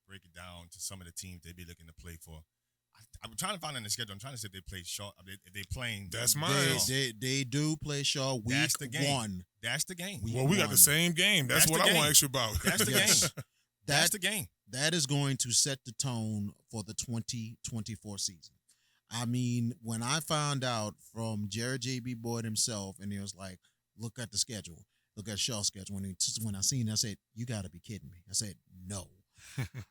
break it down to some of the teams they be looking to play for. I'm trying to find on the schedule. I'm trying to say they play Shaw. They playing. That's mine. They do play Shaw week 1. That's the game. We got the same game. That's what I want to ask you about. That's the game. That's the game. That is going to set the tone for the 2024 season. I mean, when I found out from Jared J.B. Boyd himself, and he was like, look at the schedule. Look at Shaw's schedule. When I seen it, I said, you got to be kidding me. I said, no.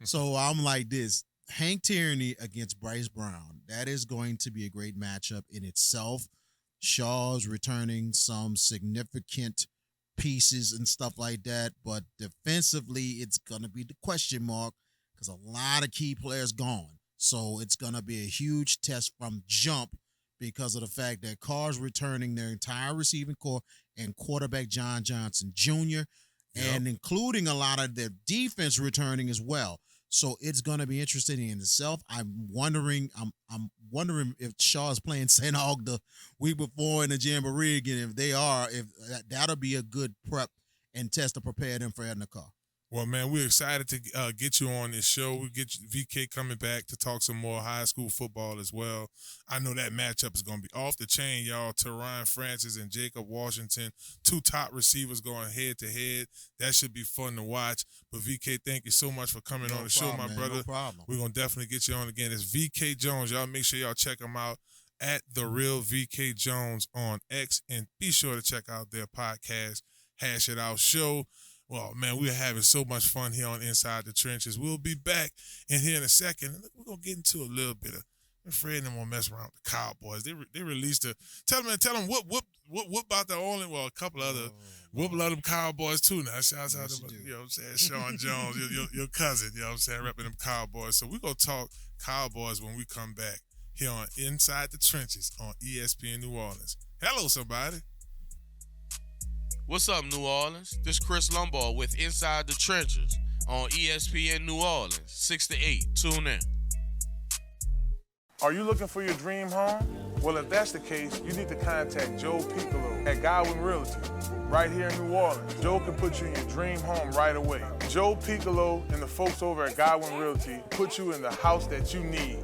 So I'm like this. Hank Tierney against Bryce Brown. That is going to be a great matchup in itself. Shaw's returning some significant pieces and stuff like that, but defensively, it's going to be the question mark because a lot of key players gone. So it's going to be a huge test from jump because of the fact that Carr's returning their entire receiving core and quarterback John Johnson Jr., and including a lot of their defense returning as well. So it's going to be interesting in itself. I'm wondering if Shaw is playing St. Aug the week before in the Jamboree again. If that'll be a good prep and test to prepare them for Edna Carr. Well, man, we're excited to get you on this show. We get VK coming back to talk some more high school football as well. I know that matchup is going to be off the chain, y'all. Teron Francis and Jacob Washington, 2 top receivers going head-to-head. That should be fun to watch. But, VK, thank you so much for coming on the show, my brother. No problem. We're going to definitely get you on again. It's VK Jones. Y'all make sure y'all check him out at The Real VK Jones on X. And be sure to check out their podcast, Hash It Out Show. Well, man, we're having so much fun here on Inside the Trenches. We'll be back in here in a second. We're going to get into a little bit of, I'm afraid they won't mess around with the Cowboys. They released tell them what about the only, well, a couple other, whoop a lot of them Cowboys too now. Shouts out to, you know what I'm saying, Sean Jones, your cousin, you know what I'm saying, repping them Cowboys. So we're going to talk Cowboys when we come back here on Inside the Trenches on ESPN New Orleans. Hello, somebody. What's up, New Orleans? This Chris Lombard with Inside the Trenches on ESPN New Orleans, 6 to 8. Tune in. Are you looking for your dream home? Well, if that's the case, you need to contact Joe Picolo at Godwyn Realty, right here in New Orleans. Joe can put you in your dream home right away. Joe Picolo and the folks over at Godwyn Realty put you in the house that you need.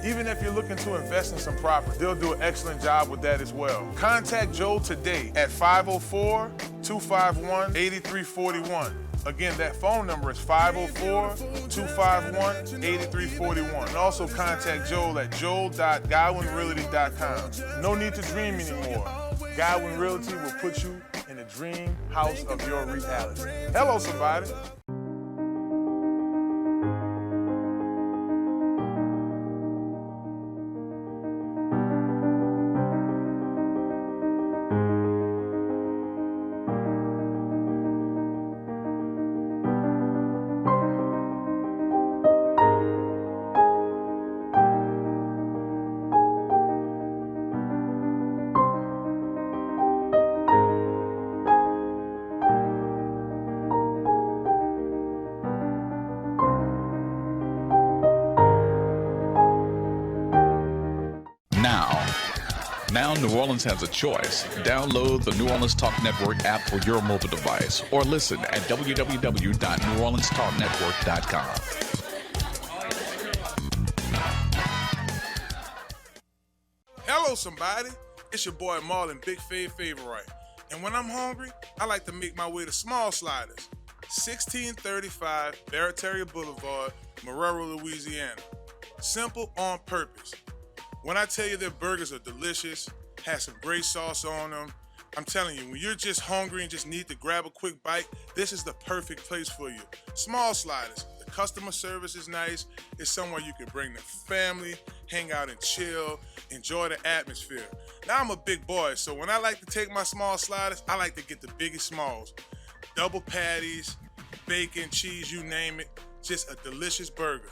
Even if you're looking to invest in some property, they'll do an excellent job with that as well. Contact Joe today at 504-251-8341. Again, that phone number is 504-251-8341. And also contact Joel at joel.godwynrealty.com. No need to dream anymore. Godwyn Realty will put you in the dream house of your reality. Hello, somebody. Now New Orleans has a choice. Download the New Orleans Talk Network app for your mobile device or listen at www.neworleanstalknetwork.com. Hello, somebody. It's your boy Marlon Favorite. And when I'm hungry, I like to make my way to Small Sliders, 1635 Barataria Boulevard, Marrero, Louisiana. Simple on purpose. When I tell you their burgers are delicious, have some great sauce on them, I'm telling you, when you're just hungry and just need to grab a quick bite, this is the perfect place for you. Small Sliders. The customer service is nice. It's somewhere you can bring the family, hang out and chill, enjoy the atmosphere. Now I'm a big boy, so when I like to take my Small Sliders, I like to get the biggest smalls. Double patties, bacon, cheese, you name it. Just a delicious burger.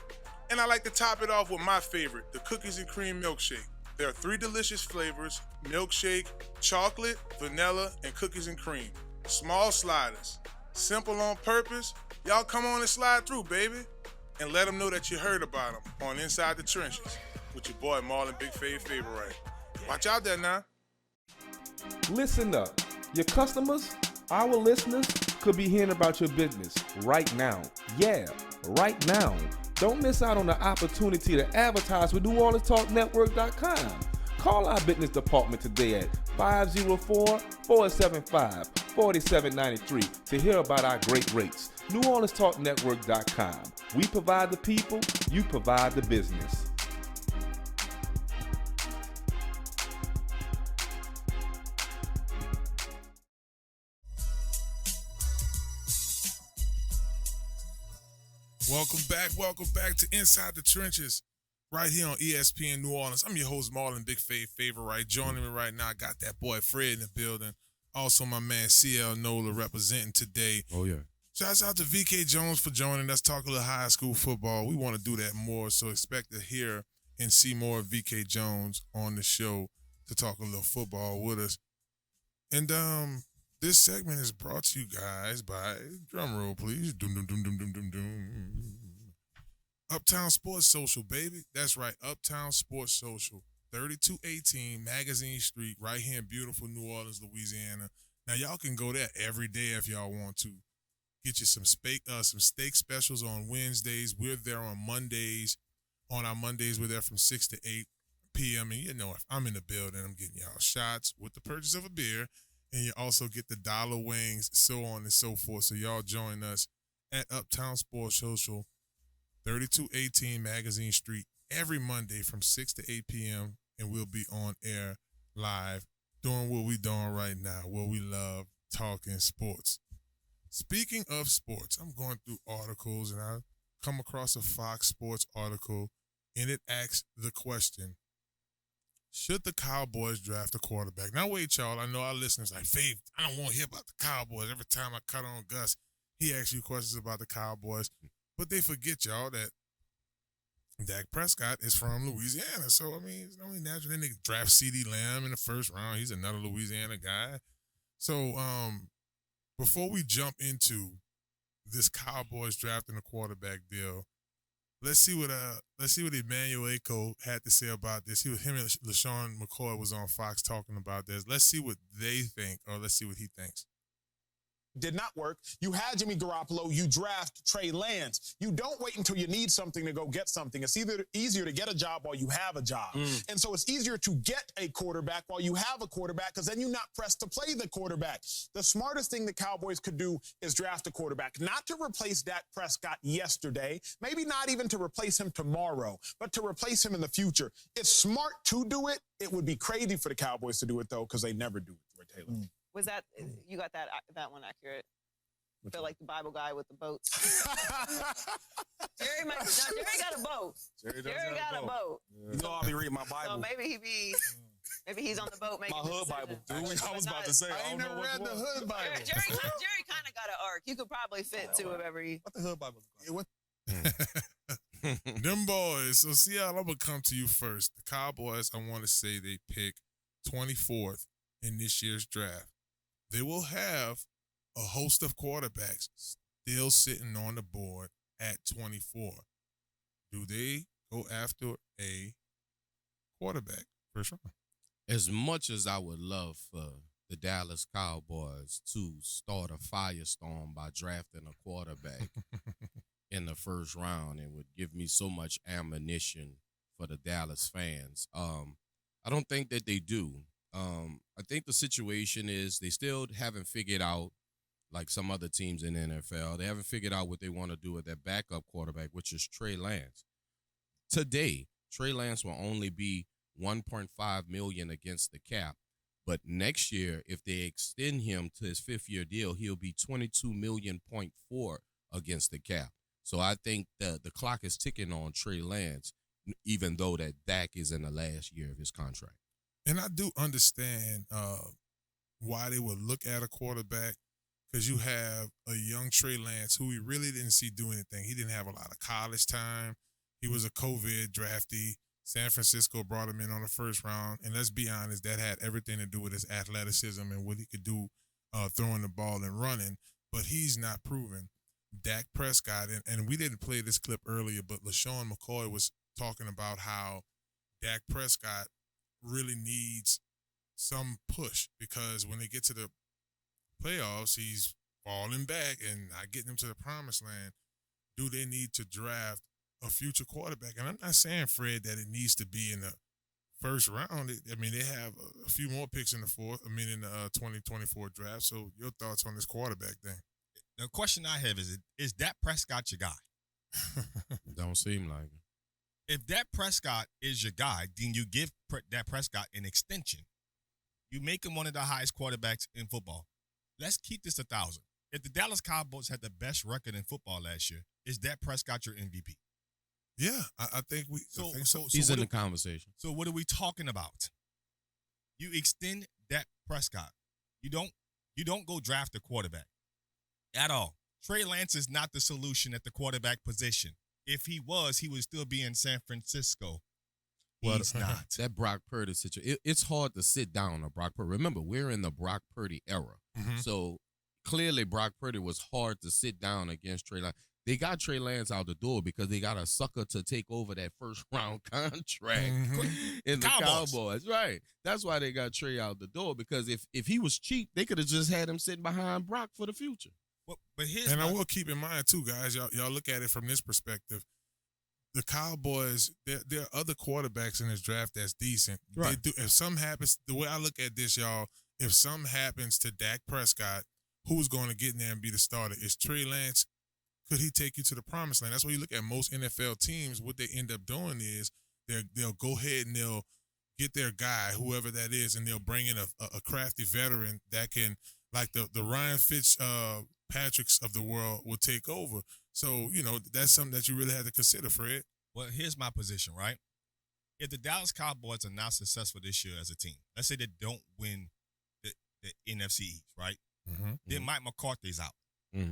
And I like to top it off with my favorite, the cookies and cream milkshake. There are 3 delicious flavors: milkshake, chocolate, vanilla, and cookies and cream. Small Sliders. Simple on purpose. Y'all come on and slide through, baby. And let them know that you heard about them on Inside the Trenches with your boy Marlon Favorite. Watch out there now. Listen up. Your customers, our listeners, could be hearing about your business right now. Yeah, right now. Don't miss out on the opportunity to advertise with NewOrleansTalkNetwork.com. Call our business department today at 504-475-4793 to hear about our great rates. NewOrleansTalkNetwork.com. We provide the people, you provide the business. Welcome back to Inside the Trenches, right here on ESPN New Orleans. I'm your host, Marlon Favorite. Joining me right now, I got that boy Fred in the building. Also, my man CL Nola representing today. Oh, yeah. Shouts out to VK Jones for joining us, talk a little high school football. We want to do that more, so expect to hear and see more of VK Jones on the show to talk a little football with us. And this segment is brought to you guys by, drum roll please, doom, doom, doom, doom, doom, doom, doom. Uptown Sports Social, baby. That's right, Uptown Sports Social, 3218 Magazine Street, right here in beautiful New Orleans, Louisiana. Now, y'all can go there every day if y'all want to. Get you some steak specials on Wednesdays. We're there on Mondays. On our Mondays, we're there from 6 to 8 p.m. And you know, if I'm in the building, I'm getting y'all shots with the purchase of a beer. And you also get the dollar wings, so on and so forth. So y'all join us at Uptown Sports Social, 3218 Magazine Street, every Monday from 6 to 8 p.m. And we'll be on air live doing what we doing right now, what we love, talking sports. Speaking of sports, I'm going through articles and I come across a Fox Sports article and it asks the question, should the Cowboys draft a quarterback? Now, wait, y'all. I know our listeners like, Fave, I don't want to hear about the Cowboys. Every time I cut on Gus, he asks you questions about the Cowboys. But they forget, y'all, that Dak Prescott is from Louisiana. So, I mean, it's only natural. Then they draft CeeDee Lamb in the first round. He's another Louisiana guy. So, before we jump into this Cowboys drafting a quarterback deal, let's see what Emmanuel Acho had to say about this. Him and LaShawn McCoy was on Fox talking about this. Let's see what they think, or let's see what he thinks. Did not work. You had Jimmy Garoppolo. You draft Trey Lance. You don't wait until you need something to go get something. It's either easier to get a job while you have a job. And so it's easier to get a quarterback while you have a quarterback because then you're not pressed to play the quarterback. The smartest thing the Cowboys could do is draft a quarterback, not to replace Dak Prescott yesterday, maybe not even to replace him tomorrow, but to replace him in the future. It's smart to do it. It would be crazy for the Cowboys to do it, though, because they never do it, Taylor. Was that, you got that one accurate? I feel like the Bible guy with the boats. Jerry got a boat. Jerry got a boat. Yeah. You know I'll be reading my Bible. So maybe he's on the boat making my hood Bible. Dude, I was about to say, I ain't never read the hood Bible. Jerry kind of got an arc. You could probably fit to whatever he. What the hood Bible? Them boys. So, Seattle, I'm going to come to you first. The Cowboys, I want to say they pick 24th in this year's draft. They will have a host of quarterbacks still sitting on the board at 24. Do they go after a quarterback first round? As much as I would love for the Dallas Cowboys to start a firestorm by drafting a quarterback in the first round, it would give me so much ammunition for the Dallas fans. I don't think that they do. I think the situation is they still haven't figured out, like some other teams in the NFL, they haven't figured out what they want to do with their backup quarterback, which is Trey Lance. Today, Trey Lance will only be $1.5 million against the cap, but next year, if they extend him to his fifth-year deal, he'll be $22.4 million against the cap. So I think the clock is ticking on Trey Lance, even though that Dak is in the last year of his contract. And I do understand why they would look at a quarterback, because you have a young Trey Lance who we really didn't see do anything. He didn't have a lot of college time. He was a COVID draftee. San Francisco brought him in on the first round. And let's be honest, that had everything to do with his athleticism and what he could do throwing the ball and running. But he's not proven. Dak Prescott, and we didn't play this clip earlier, but LaShawn McCoy was talking about how Dak Prescott really needs some push, because when they get to the playoffs, he's falling back and not getting them to the promised land. Do they need to draft a future quarterback? And I'm not saying, Fred, that it needs to be in the first round. I mean, they have a few more picks in the 2024 draft. So your thoughts on this quarterback thing? The question I have is Dak Prescott your guy? Don't seem like it. If Dak Prescott is your guy, then you give Dak Prescott an extension. You make him one of the highest quarterbacks in football. Let's keep this 1,000. If the Dallas Cowboys had the best record in football last year, is Dak Prescott your MVP? Yeah, I think we. So he's in the conversation. So what are we talking about? You extend Dak Prescott. You don't go draft a quarterback at all. Trey Lance is not the solution at the quarterback position. If he was, he would still be in San Francisco. He's not. That Brock Purdy situation, it's hard to sit down on Brock Purdy. Remember, we're in the Brock Purdy era. Mm-hmm. So clearly Brock Purdy was hard to sit down against Trey Lance. They got Trey Lance out the door because they got a sucker to take over that first-round contract in the Cowboys. Right. That's why they got Trey out the door, because if he was cheap, they could have just had him sitting behind Brock for the future. And I will keep in mind, too, guys, y'all look at it from this perspective. The Cowboys, there are other quarterbacks in this draft that's decent. Right. If something happens, the way I look at this, y'all, if something happens to Dak Prescott, who's going to get in there and be the starter? Is Trey Lance, could he take you to the promised land? That's why you look at most NFL teams, what they end up doing is they'll go ahead and they'll get their guy, whoever that is, and they'll bring in a crafty veteran that can, like the Ryan Patricks of the world will take over. So, that's something that you really have to consider, Fred. Well, here's my position, right? If the Dallas Cowboys are not successful this year as a team, let's say they don't win the NFC East, right? Then Mike McCarthy's out.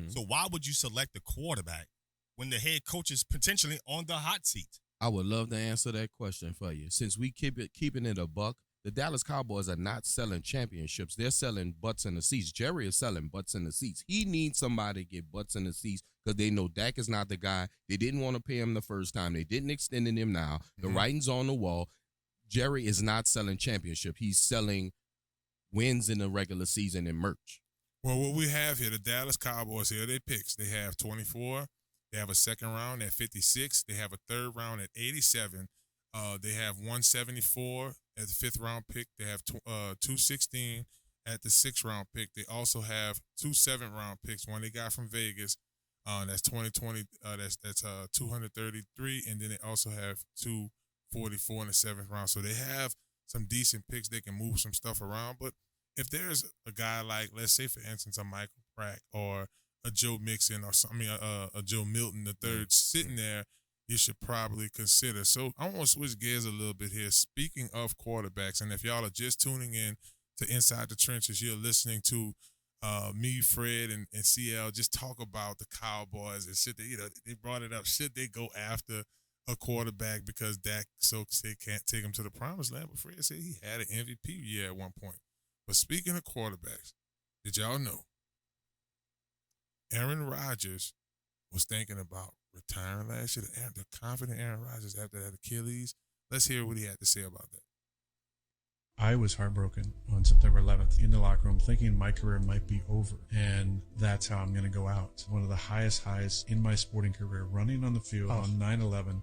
So why would you select the quarterback when the head coach is potentially on the hot seat? I would love to answer that question for you. Since we keeping it a buck, the Dallas Cowboys are not selling championships. They're selling butts in the seats. Jerry is selling butts in the seats. He needs somebody to get butts in the seats because they know Dak is not the guy. They didn't want to pay him the first time. They didn't extend him now. The writing's on the wall. Jerry is not selling championship. He's selling wins in the regular season and merch. Well, what we have here, the Dallas Cowboys here, they picks. They have 24. They have a second round at 56. They have a third round at 87. They have 174 at the fifth round pick. They have 216 at the sixth round pick. They also have 2 seventh round picks. One they got from Vegas. That's 2020. That's 233, and then they also have 244 in the seventh round. So they have some decent picks. They can move some stuff around. But if there's a guy like, let's say for instance, a Michael Pratt or a Joe Mixon or a Joe Milton the third sitting there, you should probably consider. So I want to switch gears a little bit here. Speaking of quarterbacks, and if y'all are just tuning in to Inside the Trenches, you're listening to me, Fred, and CL just talk about the Cowboys and should they, they brought it up. Should they go after a quarterback because Dak they can't take him to the promised land? But Fred said he had an MVP year at one point. But speaking of quarterbacks, did y'all know Aaron Rodgers was thinking about retiring last year? The confident Aaron Rodgers after that Achilles. Let's hear what he had to say about that. I was heartbroken on September 11th in the locker room thinking my career might be over, and that's how I'm going to go out. One of the highest highs in my sporting career, running on the field on 9/11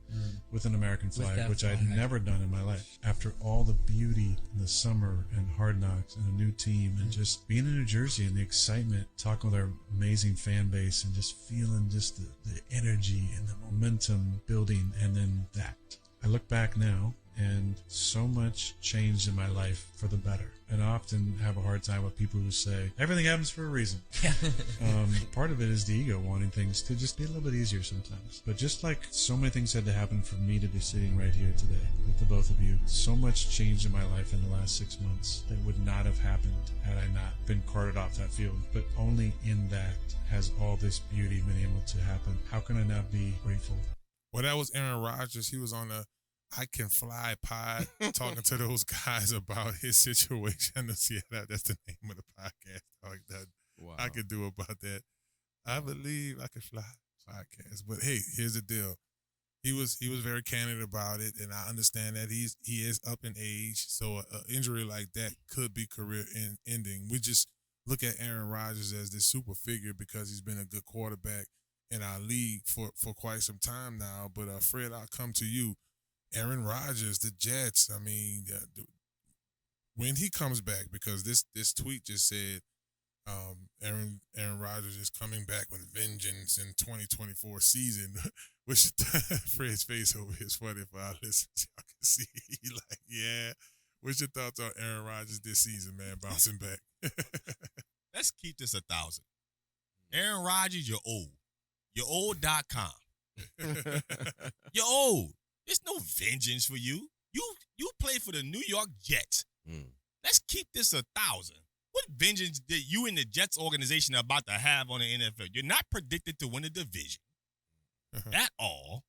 with an American flag, which I'd never done in my life. After all the beauty in the summer and Hard Knocks and a new team and just being in New Jersey and the excitement, talking with our amazing fan base and just feeling just the energy and the momentum building, and then that. I look back now, and so much changed in my life for the better. And I often have a hard time with people who say, everything happens for a reason. Part of it is the ego wanting things to just be a little bit easier sometimes. But just like so many things had to happen for me to be sitting right here today with the both of you, so much changed in my life in the last 6 months that would not have happened had I not been carted off that field. But only in that has all this beauty been able to happen. How can I not be grateful? Well, that was Aaron Rodgers. He was on the I Can Fly pod talking to those guys about his situation. See, that's the name of the podcast. I could do about that. I believe I can fly podcast. But hey, here's the deal. He was very candid about it, and I understand that he is up in age, so an injury like that could be career ending. We just look at Aaron Rodgers as this super figure because he's been a good quarterback in our league for quite some time now. But Fred, I'll come to you. Aaron Rodgers, the Jets, I mean, when he comes back, because this tweet just said Aaron Rodgers is coming back with vengeance in 2024 season, which Fred's face over here is funny for our listeners. Y'all can see he like, yeah. What's your thoughts on Aaron Rodgers this season, man, bouncing back? Let's keep this 1,000. Aaron Rodgers, you're old. You're old.com. You're old. There's no vengeance for you. You play for the New York Jets. Let's keep this 1,000. What vengeance did you and the Jets organization are about to have on the NFL? You're not predicted to win a division at all.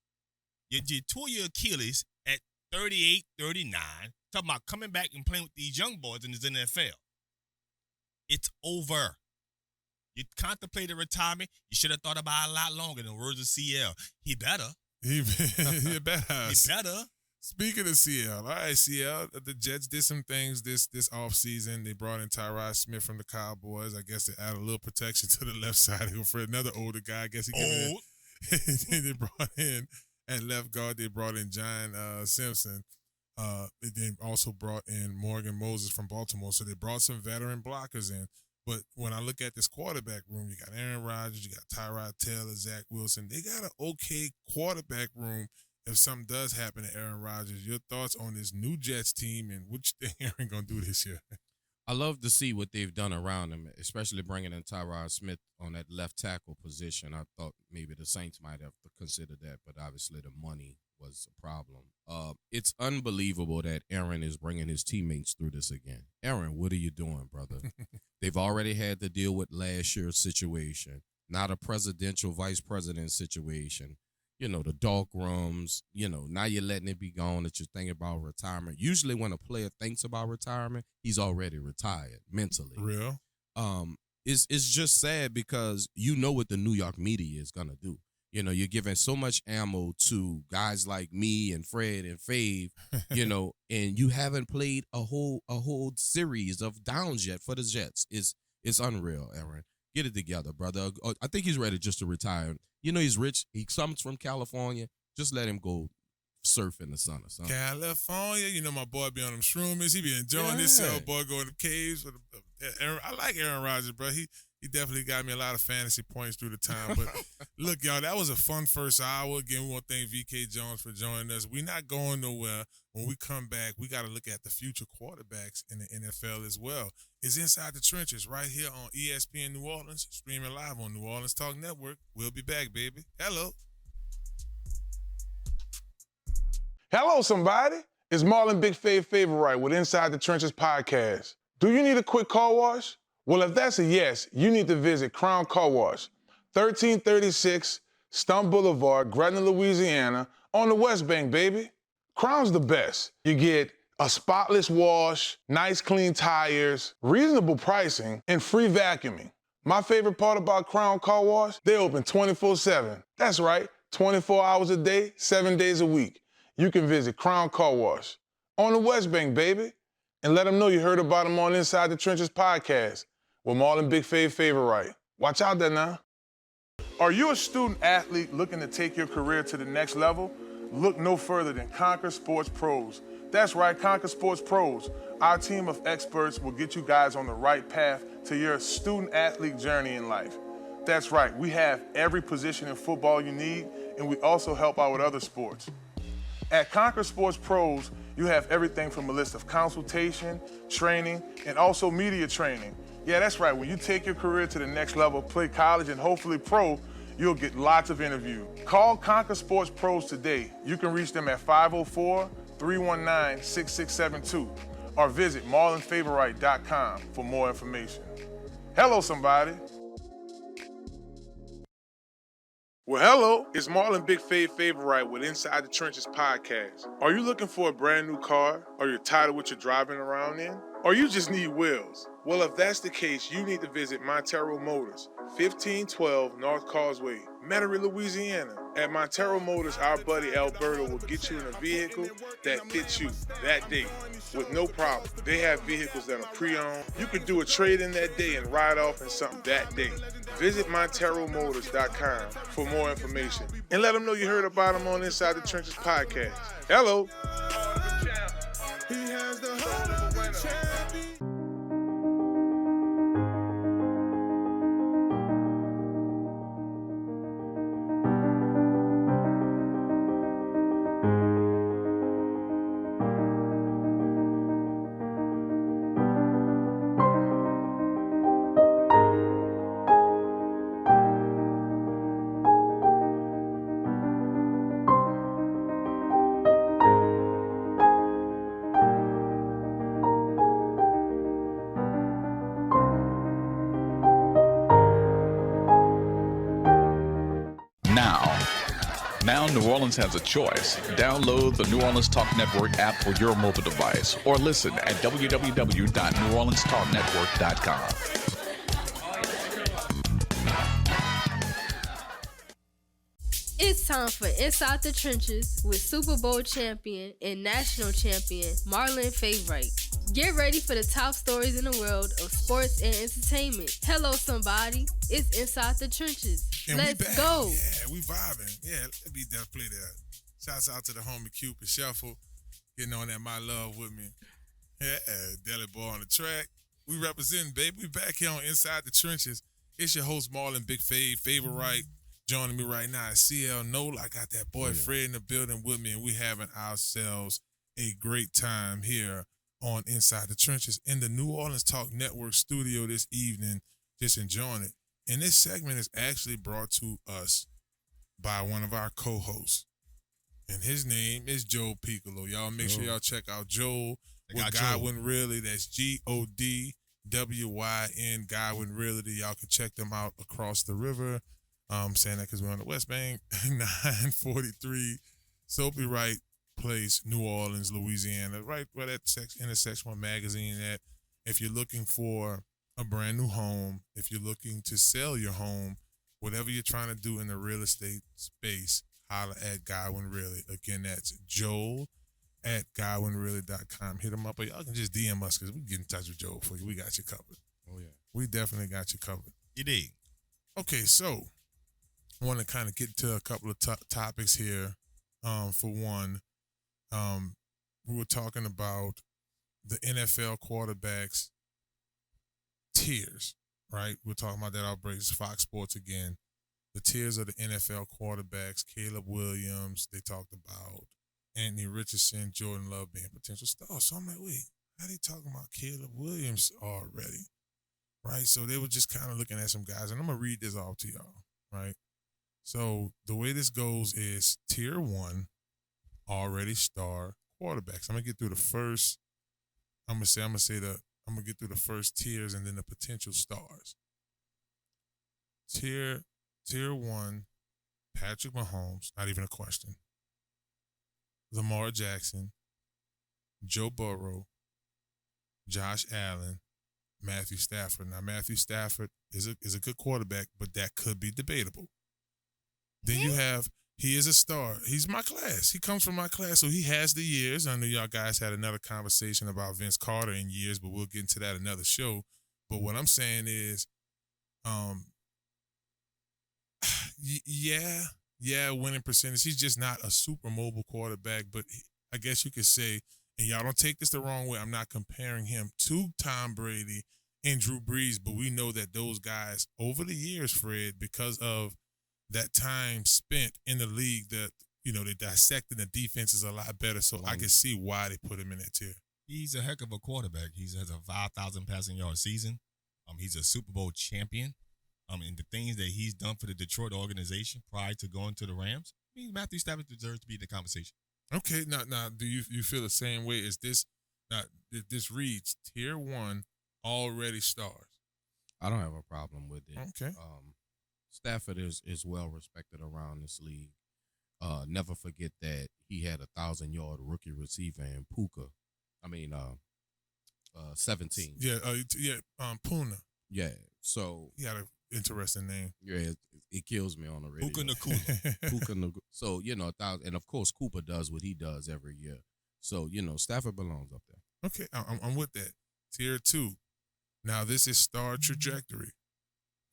You tore your Achilles at 38, 39, talking about coming back and playing with these young boys in the NFL. It's over. You contemplated retirement. You should have thought about it a lot longer. In the words of CL, he better. He better. He better. Speaking of CL, all right, CL, the Jets did some things this offseason. They brought in Tyrod Smith from the Cowboys. I guess they added a little protection to the left side for another older guy. I guess they brought in at left guard. They brought in John Simpson. They also brought in Morgan Moses from Baltimore. So they brought some veteran blockers in. But when I look at this quarterback room, you got Aaron Rodgers, you got Tyrod Taylor, Zach Wilson. They got an okay quarterback room if something does happen to Aaron Rodgers. Your thoughts on this new Jets team and what you think Aaron going to do this year? I love to see what they've done around him, especially bringing in Tyrod Smith on that left tackle position. I thought maybe the Saints might have considered that, but obviously the money was a problem. It's unbelievable that Aaron is bringing his teammates through this again. Aaron, what are you doing, brother? They've already had to deal with last year's situation, not a presidential vice president situation. You know, the dog rooms, now you're letting it be gone that you're thinking about retirement. Usually when a player thinks about retirement, he's already retired mentally. Real. It's just sad because you know what the New York media is going to do. You're giving so much ammo to guys like me and Fred and Fave, and you haven't played a whole series of downs yet for the Jets. It's unreal, Aaron. Get it together, brother. I think he's ready just to retire. He's rich. He comes from California. Just let him go surf in the sun or something. California, my boy be on them shroomies. He be enjoying himself. Boy, go in the caves. I like Aaron Rodgers, bro. He definitely got me a lot of fantasy points through the time. But look, y'all, that was a fun first hour. Again, we want to thank VK Jones for joining us. We're not going nowhere. When we come back, we got to look at the future quarterbacks in the NFL as well. It's Inside the Trenches right here on ESPN New Orleans, streaming live on New Orleans Talk Network. We'll be back, baby. Hello. Hello, somebody. It's Marlon Favorite Wright with Inside the Trenches podcast. Do you need a quick car wash? Well, if that's a yes, you need to visit Crown Car Wash, 1336 Stumpf Boulevard, Gretna, Louisiana, on the West Bank, baby. Crown's the best. You get a spotless wash, nice clean tires, reasonable pricing, and free vacuuming. My favorite part about Crown Car Wash, they open 24/7. That's right, 24 hours a day, 7 days a week. You can visit Crown Car Wash on the West Bank, baby, and let them know you heard about them on Inside the Trenches podcast with Marlon Favorite Wright. Watch out there now. Are you a student athlete looking to take your career to the next level? Look no further than Conquer Sports Pros. That's right, Conquer Sports Pros. Our team of experts will get you guys on the right path to your student-athlete journey in life. That's right, we have every position in football you need, and we also help out with other sports. At Conquer Sports Pros, you have everything from a list of consultation, training, and also media training. Yeah, that's right, when you take your career to the next level, play college and hopefully pro, you'll get lots of interviews. Call Conquer Sports Pros today. You can reach them at 504-319-6672 or visit marlonfavorite.com for more information. Hello, somebody. Well, hello, it's Marlon Favorite with Inside the Trenches podcast. Are you looking for a brand new car? Or you're tired of what you're driving around in? Or you just need wheels? Well, if that's the case, you need to visit Montero Motors, 1512 North Causeway, Metairie, Louisiana. At Montero Motors, our buddy Alberto will get you in a vehicle that fits you that day with no problem. They have vehicles that are pre-owned. You could do a trade-in that day and ride off in something that day. Visit MonteroMotors.com for more information and let them know you heard about them on Inside the Trenches podcast. Hello. He has the heart of a champion. Now New Orleans has a choice. Download the New Orleans Talk Network app for your mobile device or listen at www.neworleanstalknetwork.com. It's time for Inside the Trenches with Super Bowl champion and national champion Marlon Favorite. Get ready for the top stories in the world of sports and entertainment. Hello, somebody. It's Inside the Trenches. And Let's go. Yeah, we vibing. Yeah, let me play that. Shouts out to the homie Cupid Shuffle, getting on that My Love with me. Yeah, Deli Boy on the track. We representing, baby. We back here on Inside the Trenches. It's your host, Marlon Favorite Wright. Joining me right now is CL Nola. I got that boy Fred in the building with me, and we having ourselves a great time here on Inside the Trenches in the New Orleans Talk Network studio this evening, just enjoying it. And this segment is actually brought to us by one of our co-hosts. And his name is Joe Picolo. Y'all make sure y'all check out Joe with Godwyn Realty. That's Godwyn, Godwyn Realty. Y'all can check them out across the river. I'm saying that because we're on the West Bank, 943 Sophie Wright Place, New Orleans, Louisiana, right where that intersection with Magazine at. If you're looking for a brand new home, if you're looking to sell your home, whatever you're trying to do in the real estate space, holler at Godwyn Realty. Again, that's Joel at GodwynRealty.com. Hit him up, or y'all can just DM us because we can get in touch with Joel for you. We got you covered. Oh, yeah. We definitely got you covered. You dig. Okay, so I want to kind of get to a couple of topics here. For one, we were talking about the NFL quarterbacks tiers, right? We're talking about that outbreak. It's Fox Sports again. The tiers of the NFL quarterbacks, Caleb Williams, they talked about Anthony Richardson, Jordan Love being potential stars. So I'm like, wait, how they talking about Caleb Williams already? Right? So they were just kind of looking at some guys, and I'm going to read this off to y'all, right? So the way this goes is tier 1, already star quarterbacks. I'm going to get through the first, I'm going to get through the first tiers and then the potential stars. Tier 1, Patrick Mahomes, not even a question. Lamar Jackson, Joe Burrow, Josh Allen, Matthew Stafford. Now, Matthew Stafford is a good quarterback, but that could be debatable. Then you have, he is a star. He's my class. He comes from my class, so he has the years. I know y'all guys had another conversation about Vince Carter in years, but we'll get into that another show. But what I'm saying is, winning percentage. He's just not a super mobile quarterback, but I guess you could say, and y'all don't take this the wrong way, I'm not comparing him to Tom Brady and Drew Brees, but we know that those guys over the years, Fred, because of that time spent in the league, that they dissecting the defenses a lot better. So I can see why they put him in that tier. He's a heck of a quarterback. He has a 5,000 passing yard season. He's a Super Bowl champion. And the things that he's done for the Detroit organization prior to going to the Rams, Matthew Stafford deserves to be in the conversation. Okay, now do you feel the same way? Is this this reads tier 1 already stars? I don't have a problem with it. Okay. Stafford is well respected around this league. Never forget that he had 1,000-yard rookie receiver in Puka. 17. Puna. Yeah. So he had an interesting name. Yeah, it kills me on the radio. Puka Nakula. Puka Nakula. So 1,000, and of course Cooper does what he does every year. So Stafford belongs up there. Okay, I'm with that. Tier 2. Now this is star trajectory.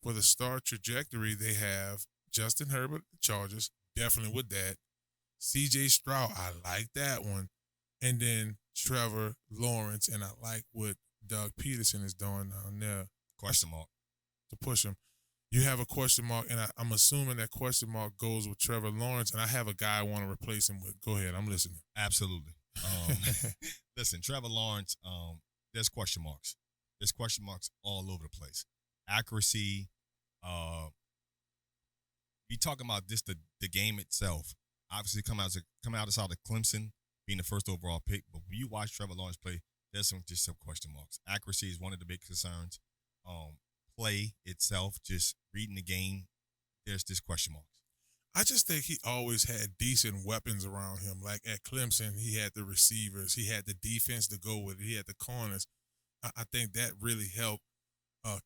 For the star trajectory, they have Justin Herbert, the Chargers, definitely with that. C.J. Stroud, I like that one. And then Trevor Lawrence, and I like what Doug Peterson is doing down there. Question mark. To push him. You have a question mark, and I'm assuming that question mark goes with Trevor Lawrence, and I have a guy I want to replace him with. Go ahead, I'm listening. Absolutely. Listen, Trevor Lawrence, there's question marks. There's question marks all over the place. Accuracy. You talking about just the game itself. Obviously, coming out of Clemson, being the first overall pick. But when you watch Trevor Lawrence play, there's some question marks. Accuracy is one of the big concerns. Play itself, just reading the game, there's this question marks. I just think he always had decent weapons around him. Like at Clemson, he had the receivers, he had the defense to go with it, he had the corners. I think that really helped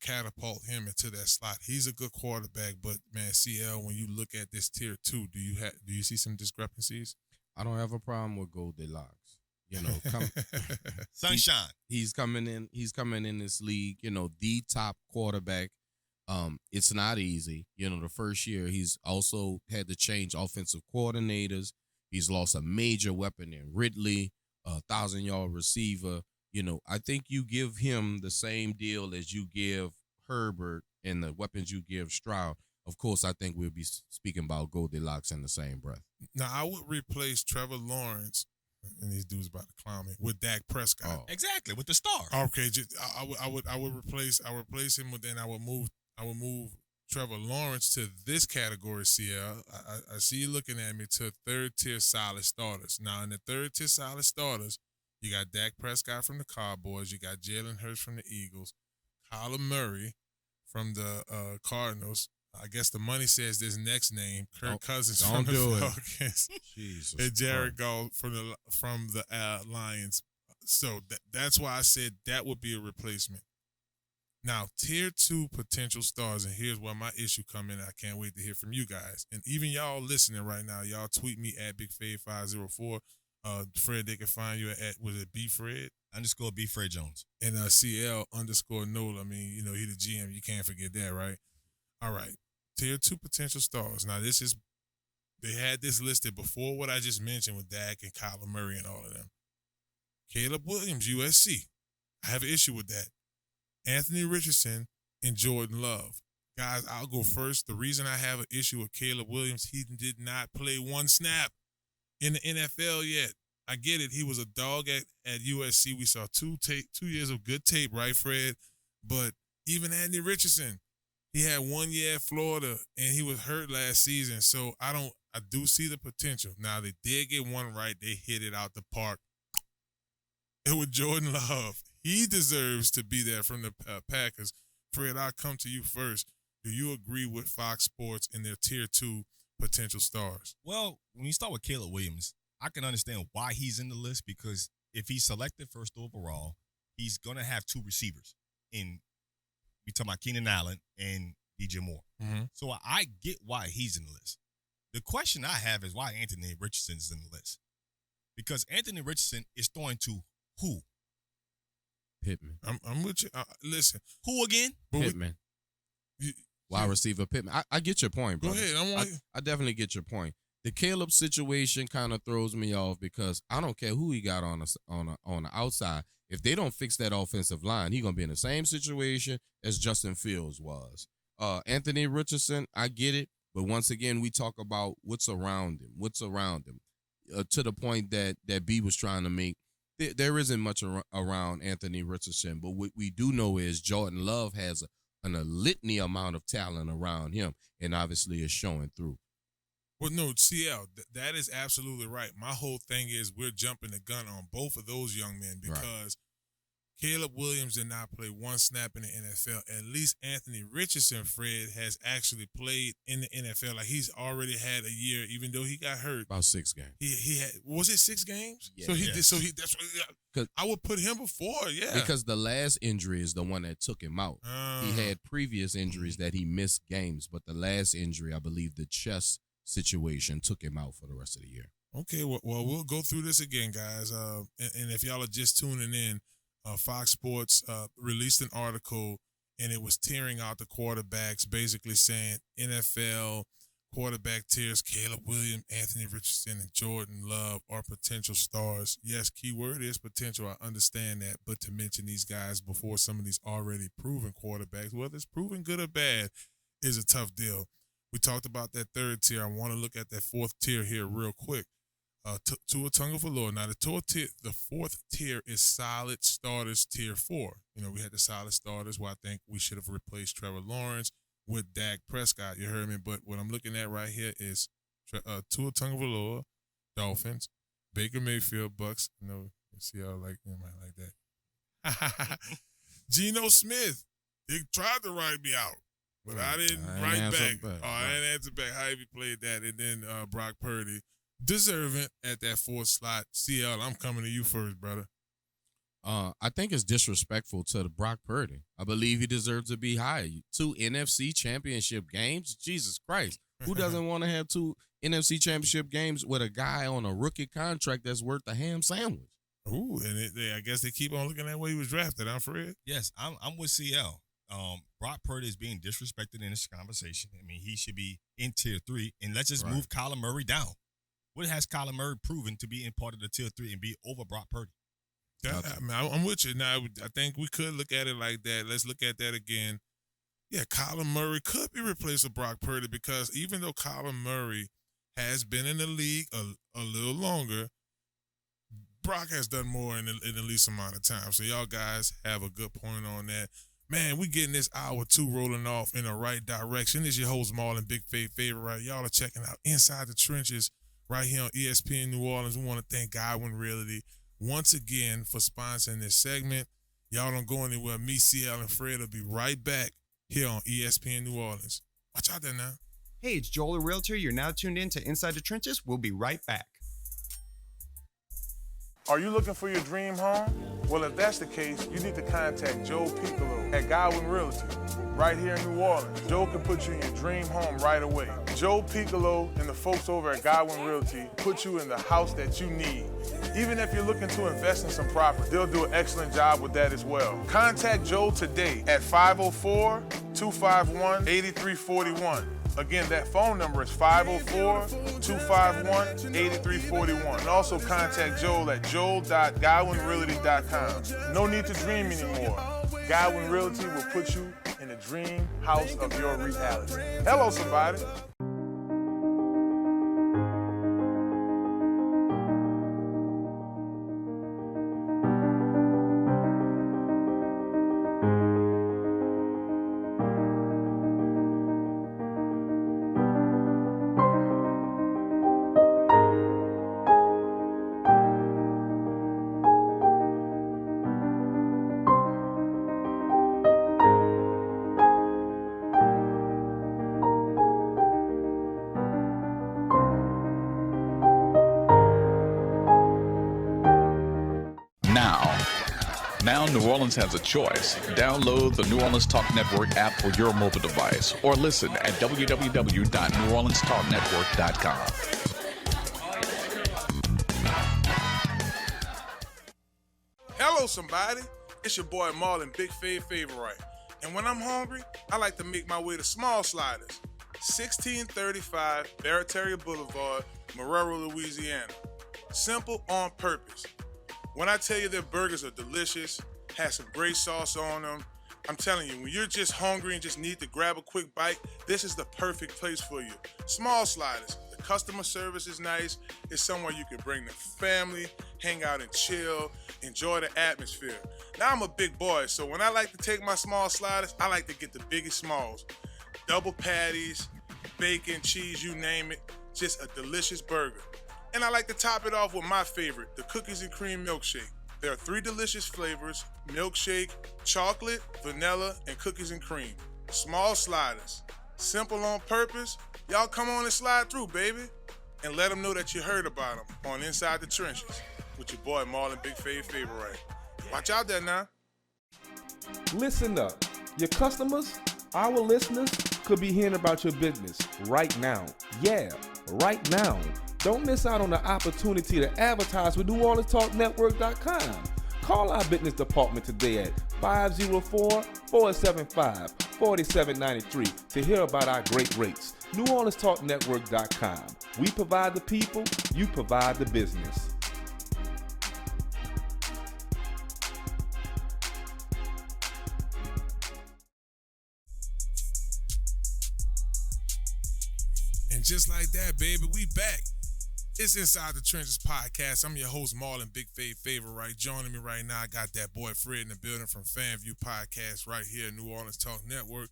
catapult him into that slot. He's a good quarterback, but man, CL, when you look at this tier 2, do you see some discrepancies? I don't have a problem with Goldilocks. Sunshine. He's coming in this league, the top quarterback. It's not easy. The first year he's also had to change offensive coordinators. He's lost a major weapon in Ridley, 1,000-yard receiver. I think you give him the same deal as you give Herbert and the weapons you give Stroud. Of course, I think we'll be speaking about Goldilocks in the same breath. Now, I would replace Trevor Lawrence. And these dudes about to clown me with Dak Prescott. Oh. Exactly, with the star. Okay, I would replace him, but then I would move Trevor Lawrence to this category, CL. I see you looking at me to third-tier solid starters. Now, in the third-tier solid starters, you got Dak Prescott from the Cowboys. You got Jalen Hurts from the Eagles. Kyler Murray from the Cardinals. I guess the money says this next name, Kirk Cousins from the Falcons. Jesus. And Jared Goff from the Lions. So that's why I said that would be a replacement. Now, tier 2 potential stars, and here's where my issue come in. I can't wait to hear from you guys. And even y'all listening right now, y'all tweet me at BigFave504. Fred, they can find you at, was it BFred? _ BFred Jones. And CL _ Nola. I mean, he the GM. You can't forget that, right? All right. Tier 2 potential stars. Now, they had this listed before what I just mentioned with Dak and Kyler Murray and all of them. Caleb Williams, USC. I have an issue with that. Anthony Richardson and Jordan Love. Guys, I'll go first. The reason I have an issue with Caleb Williams, he did not play one snap in the NFL yet. I get it. He was a dog at USC. We saw 2 years of good tape, right, Fred? But even Anthony Richardson, he had 1 year at Florida, and he was hurt last season. So I do see the potential. Now, they did get one right. They hit it out the park. And with Jordan Love, he deserves to be there from the Packers. Fred, I'll come to you first. Do you agree with Fox Sports and their tier 2 potential stars? Well, when you start with Caleb Williams, I can understand why he's in the list, because if he's selected first overall, he's going to have 2 receivers. We talking about Keenan Allen and DJ Moore. Mm-hmm. So I get why he's in the list. The question I have is why Anthony Richardson is in the list. Because Anthony Richardson is throwing to who? Pittman. I'm with you. Listen. Who again? Pittman. Wide receiver Pittman. I get your point, bro. Go ahead. I definitely get your point. The Caleb situation kind of throws me off because I don't care who he got on the outside. If they don't fix that offensive line, he's gonna be in the same situation as Justin Fields was. Anthony Richardson, I get it, but once again, we talk about what's around him. To the point that B was trying to make. There isn't much around Anthony Richardson, but what we do know is Jordan Love has a litany amount of talent around him, and obviously is showing through. Well, no, CL, that is absolutely right. My whole thing is we're jumping the gun on both of those young men because Caleb Williams did not play one snap in the NFL. At least Anthony Richardson, Fred, has actually played in the NFL. Like, he's already had a year, even though he got hurt. About 6 games. He had, was it 6 games? Yeah. So that's what I would put him before, yeah. Because the last injury is the one that took him out. He had previous injuries that he missed games, but the last injury, I believe the chest situation, took him out for the rest of the year. Okay, well, we'll go through this again, guys. And if y'all are just tuning in, Fox Sports released an article, and it was tearing out the quarterbacks, basically saying NFL quarterback tiers, Caleb Williams, Anthony Richardson, and Jordan Love are potential stars. Yes, keyword is potential. I understand that. But to mention these guys before some of these already proven quarterbacks, whether it's proven good or bad, is a tough deal. We talked about that third tier. I want to look at that fourth tier here real quick. Tua Tagovailoa. Now, the fourth tier is solid starters tier 4. We had the solid starters where I think we should have replaced Trevor Lawrence with Dak Prescott. You heard me? But what I'm looking at right here is Tua Tagovailoa, Dolphins, Baker Mayfield, Bucks. See how I might like that. Geno Smith. He tried to write me out, but I didn't write back. I didn't answer back. How he played that. And then Brock Purdy. Deserving at that 4th slot. CL, I'm coming to you first, brother. I think it's disrespectful to the Brock Purdy. I believe he deserves to be higher. 2 NFC championship games? Jesus Christ. Who doesn't want to have 2 NFC championship games with a guy on a rookie contract that's worth a ham sandwich? Ooh, and I guess they keep on looking at where he was drafted, huh, Fred? Yes, I'm with CL. Brock Purdy is being disrespected in this conversation. I mean, he should be in tier 3, and let's just move Kyler Murray down. What has Kyler Murray proven to be in part of the tier 3 and be over Brock Purdy? I'm with you. Now, I think we could look at it like that. Let's look at that again. Yeah, Kyler Murray could be replaced with Brock Purdy because even though Kyler Murray has been in the league a little longer, Brock has done more in the least amount of time. So y'all guys have a good point on that. Man, we getting this hour 2 rolling off in the right direction. This is your host, Marlon Big Favorite, right? Y'all are checking out Inside the Trenches right here on ESPN New Orleans. We want to thank Godwyn Realty once again for sponsoring this segment. Y'all don't go anywhere. Me, CL, and Fred will be right back here on ESPN New Orleans. Watch out there now. Hey, it's Joel, a realtor. You're now tuned in to Inside the Trenches. We'll be right back. Are you looking for your dream home? Well, if that's the case, you need to contact Joe Picolo at Godwyn Realty, right here in New Orleans. Joe can put you in your dream home right away. Joe Picolo and the folks over at Godwyn Realty put you in the house that you need. Even if you're looking to invest in some property, they'll do an excellent job with that as well. Contact Joe today at 504-251-8341. Again, that phone number is 504-251-8341. And also contact Joel at joel.godwynrealty.com. No need to dream anymore. Godwyn Realty will put you in the dream house of your reality. Hello, somebody. Now New Orleans has a choice. Download the New Orleans Talk Network app for your mobile device or listen at www.neworleanstalknetwork.com. Hello, somebody. It's your boy Marlon Big Favorite. And when I'm hungry, I like to make my way to Small Sliders, 1635 Barataria Boulevard, Marrero, Louisiana. Simple on purpose. When I tell you their burgers are delicious, have some great sauce on them, I'm telling you, when you're just hungry and just need to grab a quick bite, this is the perfect place for you. Small Sliders. The customer service is nice. It's somewhere you can bring the family, hang out and chill, enjoy the atmosphere. Now, I'm a big boy, so when I like to take my Small Sliders, I like to get the biggest smalls. Double patties, bacon, cheese, you name it. Just a delicious burger. And I like to top it off with my favorite, the cookies and cream milkshake. There are 3 delicious flavors: milkshake, chocolate, vanilla, and cookies and cream. Small Sliders. Simple on purpose. Y'all come on and slide through, baby. And let them know that you heard about them on Inside the Trenches with your boy Marlon Big Favorite. Watch out there now. Listen up. Your customers, our listeners, could be hearing about your business right now. Yeah, right now. Don't miss out on the opportunity to advertise with NewOrleansTalkNetwork.com. Call our business department today at 504-475-4793 to hear about our great rates. NewOrleansTalkNetwork.com. We provide the people, you provide the business. And just like that, baby, we back. It's Inside the Trenches podcast. I'm your host, Marlon Big Favorite. Joining me right now, I got that boy Fred in the building from FanView Podcast right here, New Orleans Talk Network.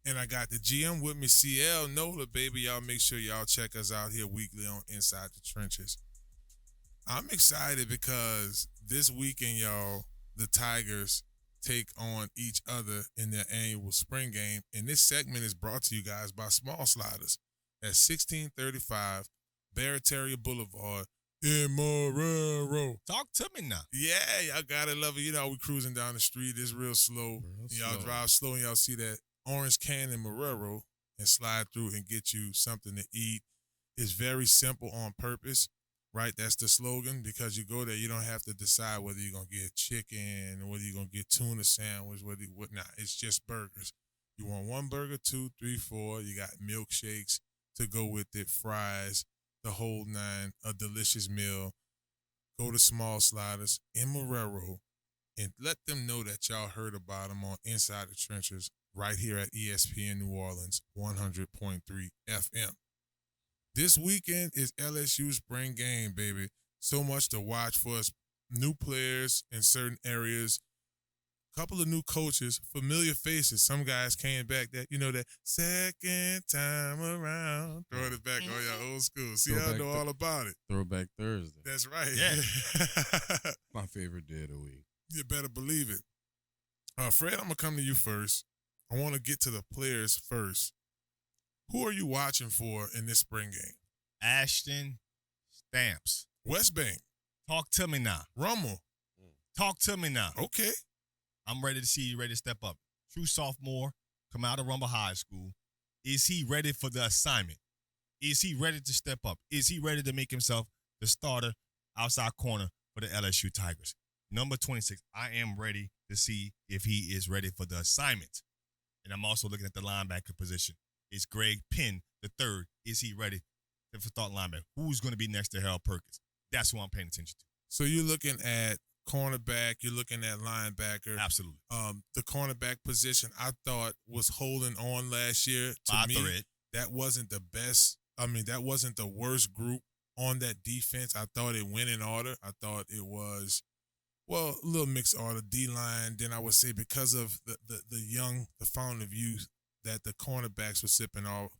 And I got the GM with me, CL, Nola, baby. Y'all make sure y'all check us out here weekly on Inside the Trenches. I'm excited because this weekend, y'all, the Tigers take on each other in their annual spring game. And this segment is brought to you guys by Small Sliders at 1635 Barataria Boulevard in Marrero. Talk to me now. Yeah, y'all gotta love it. You know, we cruising down the street. It's real slow. Y'all drive slow and y'all see that orange can in Marrero and slide through and get you something to eat. It's very simple on purpose, right? That's the slogan, because you go there, you don't have to decide whether you're going to get chicken or whether you're going to get tuna sandwich, whatnot. It's just burgers. You want 1 burger, 2, 3, 4. You got milkshakes to go with it, fries, the whole 9, a delicious meal. Go to Small Sliders in Marrero and let them know that y'all heard about them on Inside the Trenches right here at ESPN New Orleans 100.3 FM. This weekend is LSU spring game, baby. So much to watch for us. new players in certain areas, couple of new coaches, familiar faces. Some guys came back that, that second time around. Throwing it back on your old school. See, I know all about it. Throwback Thursday. That's right. Yeah. My favorite day of the week. You better believe it. Fred, I'm going to come to you first. I want to get to the players first. Who are you watching for in this spring game? Ashton Stamps. West Bank. Talk to me now. Rummel. Talk to me now. Okay. I'm ready to see you ready to step up. True sophomore, come out of Rumble High School. Is he ready for the assignment? Is he ready to step up? Is he ready to make himself the starter outside corner for the LSU Tigers? Number 26, I am ready to see if he is ready for the assignment. And I'm also looking at the linebacker position. Is Greg Penn the third? Is he ready to start linebacker? Who's going to be next to Harold Perkins? That's who I'm paying attention to. So you're looking at cornerback, you're looking at linebacker. Absolutely. The cornerback position I thought was holding on last year. To me, that wasn't the best. That wasn't the worst group on that defense. I thought it went in order. I thought it was, a little mixed order. D-line, then I would say because of the fountain of youth that the cornerbacks were sipping off,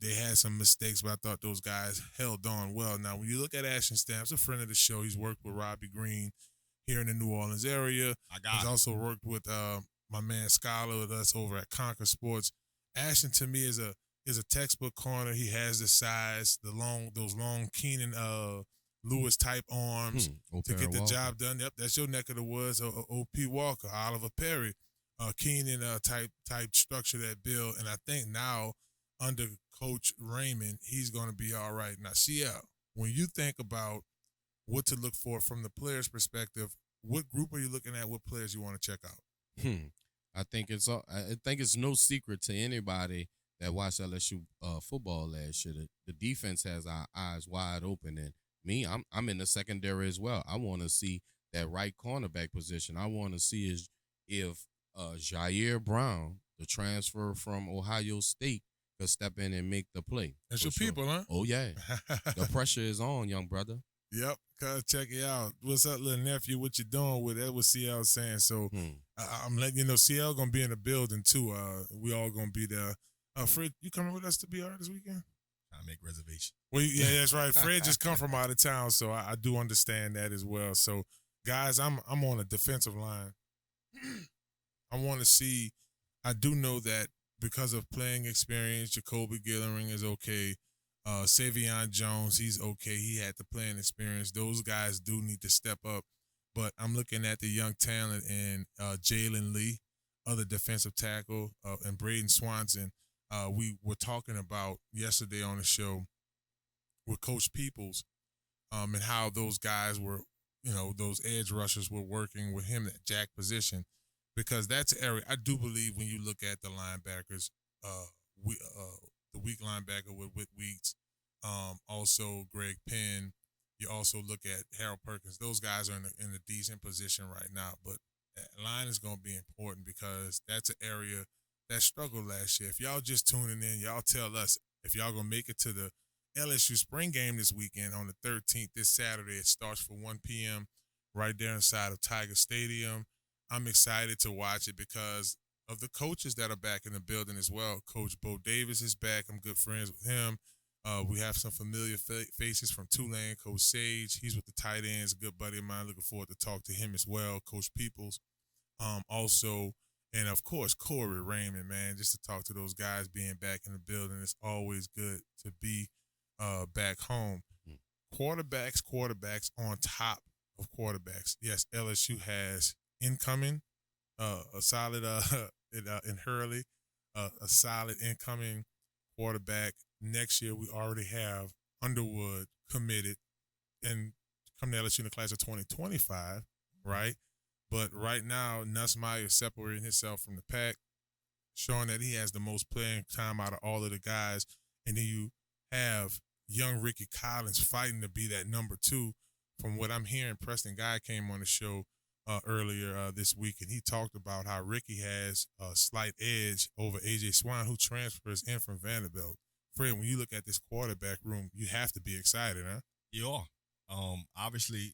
they had some mistakes, but I thought those guys held on well. Now, when you look at Ashton Stamps, a friend of the show, he's worked with Robbie Green here in the New Orleans area. He's also worked with my man Scholar with us over at Conquer Sports. Ashton, to me, is a textbook corner. He has the size, those long Keenan Lewis type arms to get the job done. Yep, that's your neck of the woods. O.P. Walker, Oliver Perry, Keenan type structure that build. And I think now under Coach Raymond, he's going to be all right. Now, CL, when you think about what to look for from the player's perspective, what group are you looking at? What players you want to check out? I think it's no secret to anybody that watched LSU football last year. The defense has our eyes wide open, and me, I'm in the secondary as well. I want to see that right cornerback position. I want to see if Jair Brown, the transfer from Ohio State, could step in and make the play. That's your people, huh? Oh, yeah. The pressure is on, young brother. Yep. Cuz, check it out. What's up, little nephew? What you doing with it? That's what CL saying. So I'm letting you know CL going to be in the building, too. We all going to be there. Fred, you coming with us to BR this weekend? I make reservations. Well, yeah, that's right. Fred just come from out of town, so I do understand that as well. So, guys, I'm on a defensive line. I want to see. I do know that because of playing experience, Jacoby Gillering is okay. Savion Jones, he's okay. He had the playing experience. Those guys do need to step up. But I'm looking at the young talent in Jalen Lee, other defensive tackle, and Braden Swanson. We were talking about yesterday on the show with Coach Peoples and how those guys were, those edge rushers were working with him at jack position, because that's an area I do believe when you look at the linebackers, the weak linebacker with Whit Weeks, also Greg Penn. You also look at Harold Perkins. Those guys are in a decent position right now, but that line is going to be important because that's an area that struggled last year. If y'all just tuning in, y'all tell us if y'all going to make it to the LSU spring game this weekend on the 13th, this Saturday. It starts for 1 p.m. right there inside of Tiger Stadium. I'm excited to watch it because of the coaches that are back in the building as well. Coach Bo Davis is back. I'm good friends with him. We have some familiar faces from Tulane. Coach Sage, he's with the tight ends, a good buddy of mine. Looking forward to talk to him as well. Coach Peoples, also, and of course Corey Raymond, man. Just to talk to those guys being back in the building, it's always good to be back home. Quarterbacks on top of quarterbacks. Yes, LSU has incoming a solid in Hurley, a solid incoming quarterback. Next year, we already have Underwood committed and coming to LSU in the class of 2025, right? But right now, Nussmeier is separating himself from the pack, showing that he has the most playing time out of all of the guys. And then you have young Ricky Collins fighting to be that number 2. From what I'm hearing, Preston Guy came on the show earlier this week, and he talked about how Ricky has a slight edge over A.J. Swan, who transfers in from Vanderbilt. Fred, when you look at this quarterback room, you have to be excited, huh? You are. Obviously,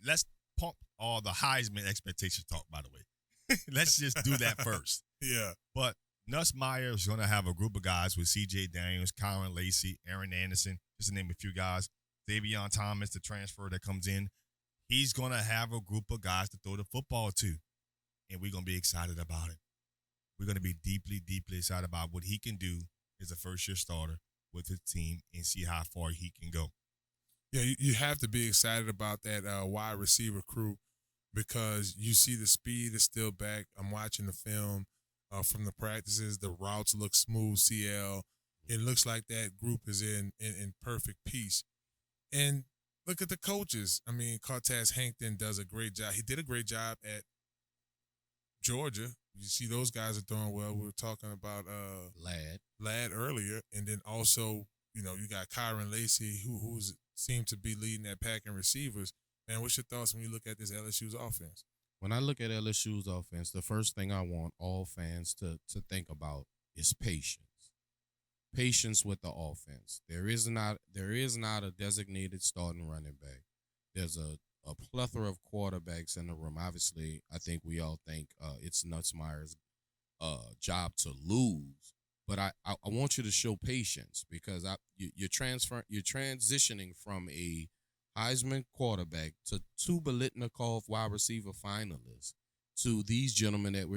let's pump all the Heisman expectation talk. By the way, let's just do that first. Yeah. But Nussmeier is going to have a group of guys with C.J. Daniels, Kyron Lacey, Aaron Anderson, just to name a few guys. Davion Thomas, the transfer that comes in. He's going to have a group of guys to throw the football to, and we're going to be excited about it. We're going to be deeply, deeply excited about what he can do as a first-year starter with his team and see how far he can go. Yeah, you have to be excited about that wide receiver crew because you see the speed is still back. I'm watching the film from the practices. The routes look smooth, CL. It looks like that group is in perfect peace. And look at the coaches. I mean, Cortez Hankton does a great job. He did a great job at Georgia. You see those guys are doing well. We were talking about Ladd earlier. And then also, you got Kyron Lacey, who seemed to be leading that pack in receivers. Man, what's your thoughts when you look at this LSU's offense? When I look at LSU's offense, the first thing I want all fans to think about is patience. Patience with the offense. There is not a designated starting running back. There's a plethora of quarterbacks in the room. Obviously, I think we all think it's Nussmeier's job to lose. But I want you to show patience because you're transitioning from a Heisman quarterback to two Biletnikoff wide receiver finalists to these gentlemen that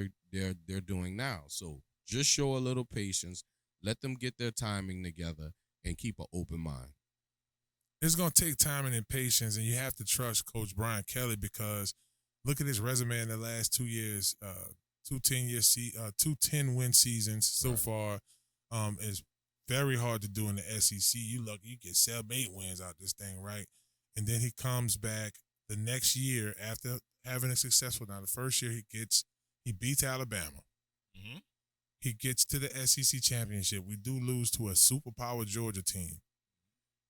they're doing now. So just show a little patience. Let them get their timing together and keep an open mind. It's going to take timing and patience, and you have to trust Coach Brian Kelly because look at his resume in the last 2 years, 2 10-win seasons so far. It's very hard to do in the SEC. You get 7-8 wins out this thing, right? And then he comes back the next year after having a successful. Now, the first year he beats Alabama. Mm-hmm. He gets to the SEC championship. We do lose to a superpower Georgia team.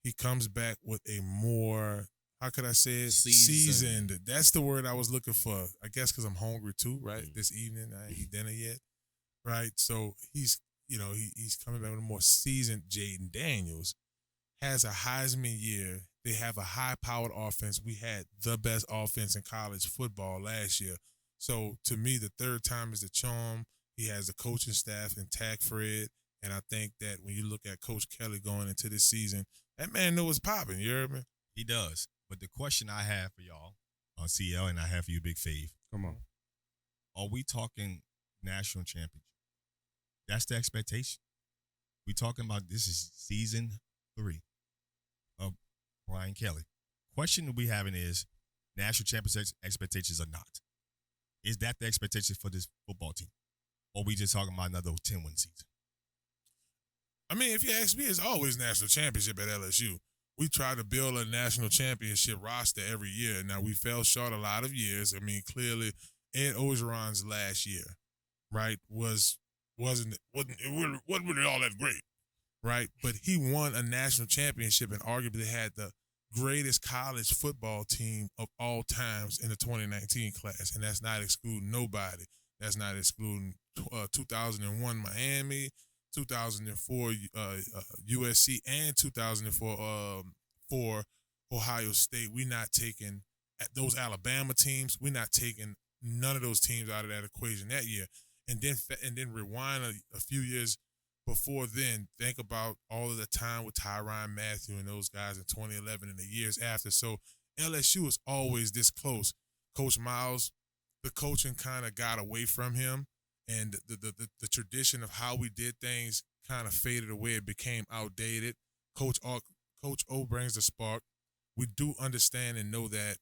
He comes back with a more, how could I say it? Seasoned. That's the word I was looking for. I guess because I'm hungry too, right? Mm-hmm. This evening, I ain't eat dinner yet, right? So he's coming back with a more seasoned Jaden Daniels. Has a Heisman year. They have a high-powered offense. We had the best offense in college football last year. So to me, the third time is the charm. He has the coaching staff intact, Fred, and I think that when you look at Coach Kelly going into this season, that man knows what's popping. You heard me? He does. But the question I have for y'all on CL and I have for you, Big Fave. Come on. Are we talking national championship? That's the expectation. We talking about this is season 3 of Brian Kelly. Question that we having is national championship expectations or not. Is that the expectation for this football team? Or we just talking about another 10-win season? I mean, if you ask me, it's always national championship at LSU. We try to build a national championship roster every year. Now, we fell short a lot of years. I mean, clearly, Ed Ogeron's last year, right, wasn't really all that great, right? But he won a national championship and arguably had the greatest college football team of all times in the 2019 class, and that's not excluding nobody. That's not excluding 2001 Miami, 2004 USC, and 2004 Ohio State. We're not taking those Alabama teams. We're not taking none of those teams out of that equation that year. And then rewind a few years before then. Think about all of the time with Tyrann Mathieu and those guys in 2011 and the years after. So LSU is always this close. Coach Miles, the coaching kind of got away from him, and the tradition of how we did things kind of faded away. It became outdated. Coach O brings the spark. We do understand and know that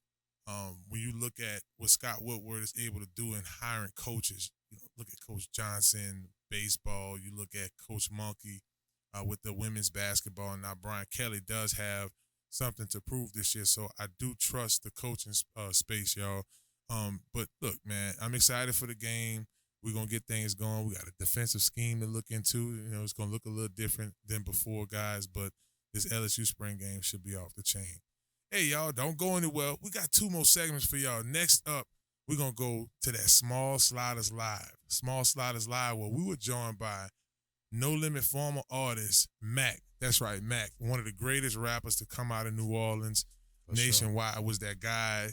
when you look at what Scott Woodward is able to do in hiring coaches, look at Coach Johnson, baseball. You look at Coach Monkey with the women's basketball. Now Brian Kelly does have something to prove this year, so I do trust the coaching space, y'all. But look, man, I'm excited for the game. We're going to get things going. We got a defensive scheme to look into. It's going to look a little different than before, guys, but this LSU spring game should be off the chain. Hey, y'all, don't go anywhere. We got 2 more segments for y'all. Next up, we're going to go to that Small Sliders Live. Small Sliders Live, where we were joined by No Limit former artist, Mac. That's right, Mac, one of the greatest rappers to come out of New Orleans. Nationwide was that guy,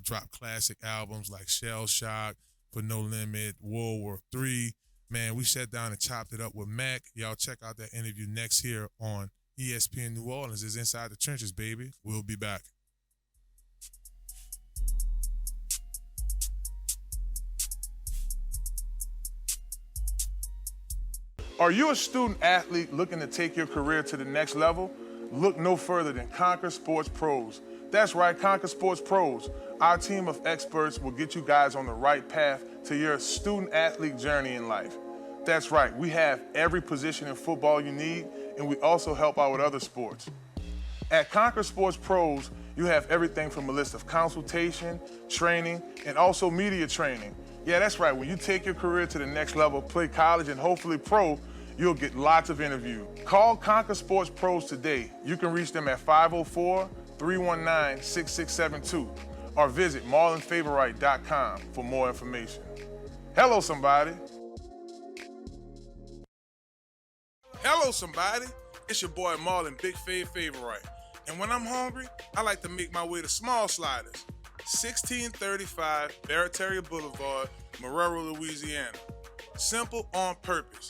dropped classic albums like Shell Shock, For No Limit, World War III. Man, we sat down and chopped it up with Mac. Y'all check out that interview next here on ESPN New Orleans. It's Inside the Trenches, baby. We'll be back. Are you a student athlete looking to take your career to the next level? Look no further than Conquer Sports Pros. That's right, Conquer Sports Pros. Our team of experts will get you guys on the right path to your student athlete journey in life. That's right, we have every position in football you need, and we also help out with other sports. At Conquer Sports Pros, you have everything from a list of consultation, training, and also media training. Yeah, that's right, when you take your career to the next level, play college and hopefully pro, you'll get lots of interviews. Call Conquer Sports Pros today. You can reach them at 504-319-6672 or visit marlonfavorite.com for more information. Hello, somebody. Hello, somebody. It's your boy Marlon Favorite. And when I'm hungry, I like to make my way to Small Sliders, 1635 Barataria Boulevard, Marrero, Louisiana. Simple on purpose.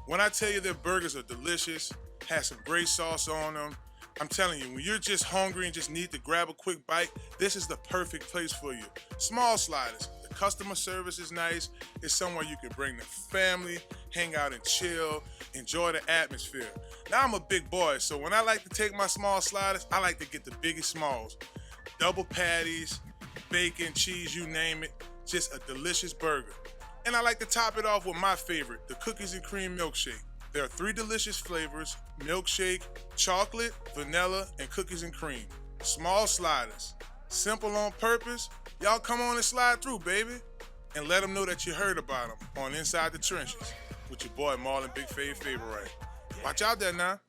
When I tell you their burgers are delicious, have some great sauce on them, I'm telling you, when you're just hungry and just need to grab a quick bite, this is the perfect place for you. Small Sliders. The customer service is nice. It's somewhere you can bring the family, hang out and chill, enjoy the atmosphere. Now, I'm a big boy, so when I like to take my Small Sliders, I like to get the biggest smalls. Double patties, bacon, cheese, you name it. Just a delicious burger. And I like to top it off with my favorite, the cookies and cream milkshake. There are 3 delicious flavors: milkshake, chocolate, vanilla, and cookies and cream. Small Sliders. Simple on purpose. Y'all come on and slide through, baby. And let them know that you heard about them on Inside the Trenches with your boy Marlon Favorite. Watch out there now.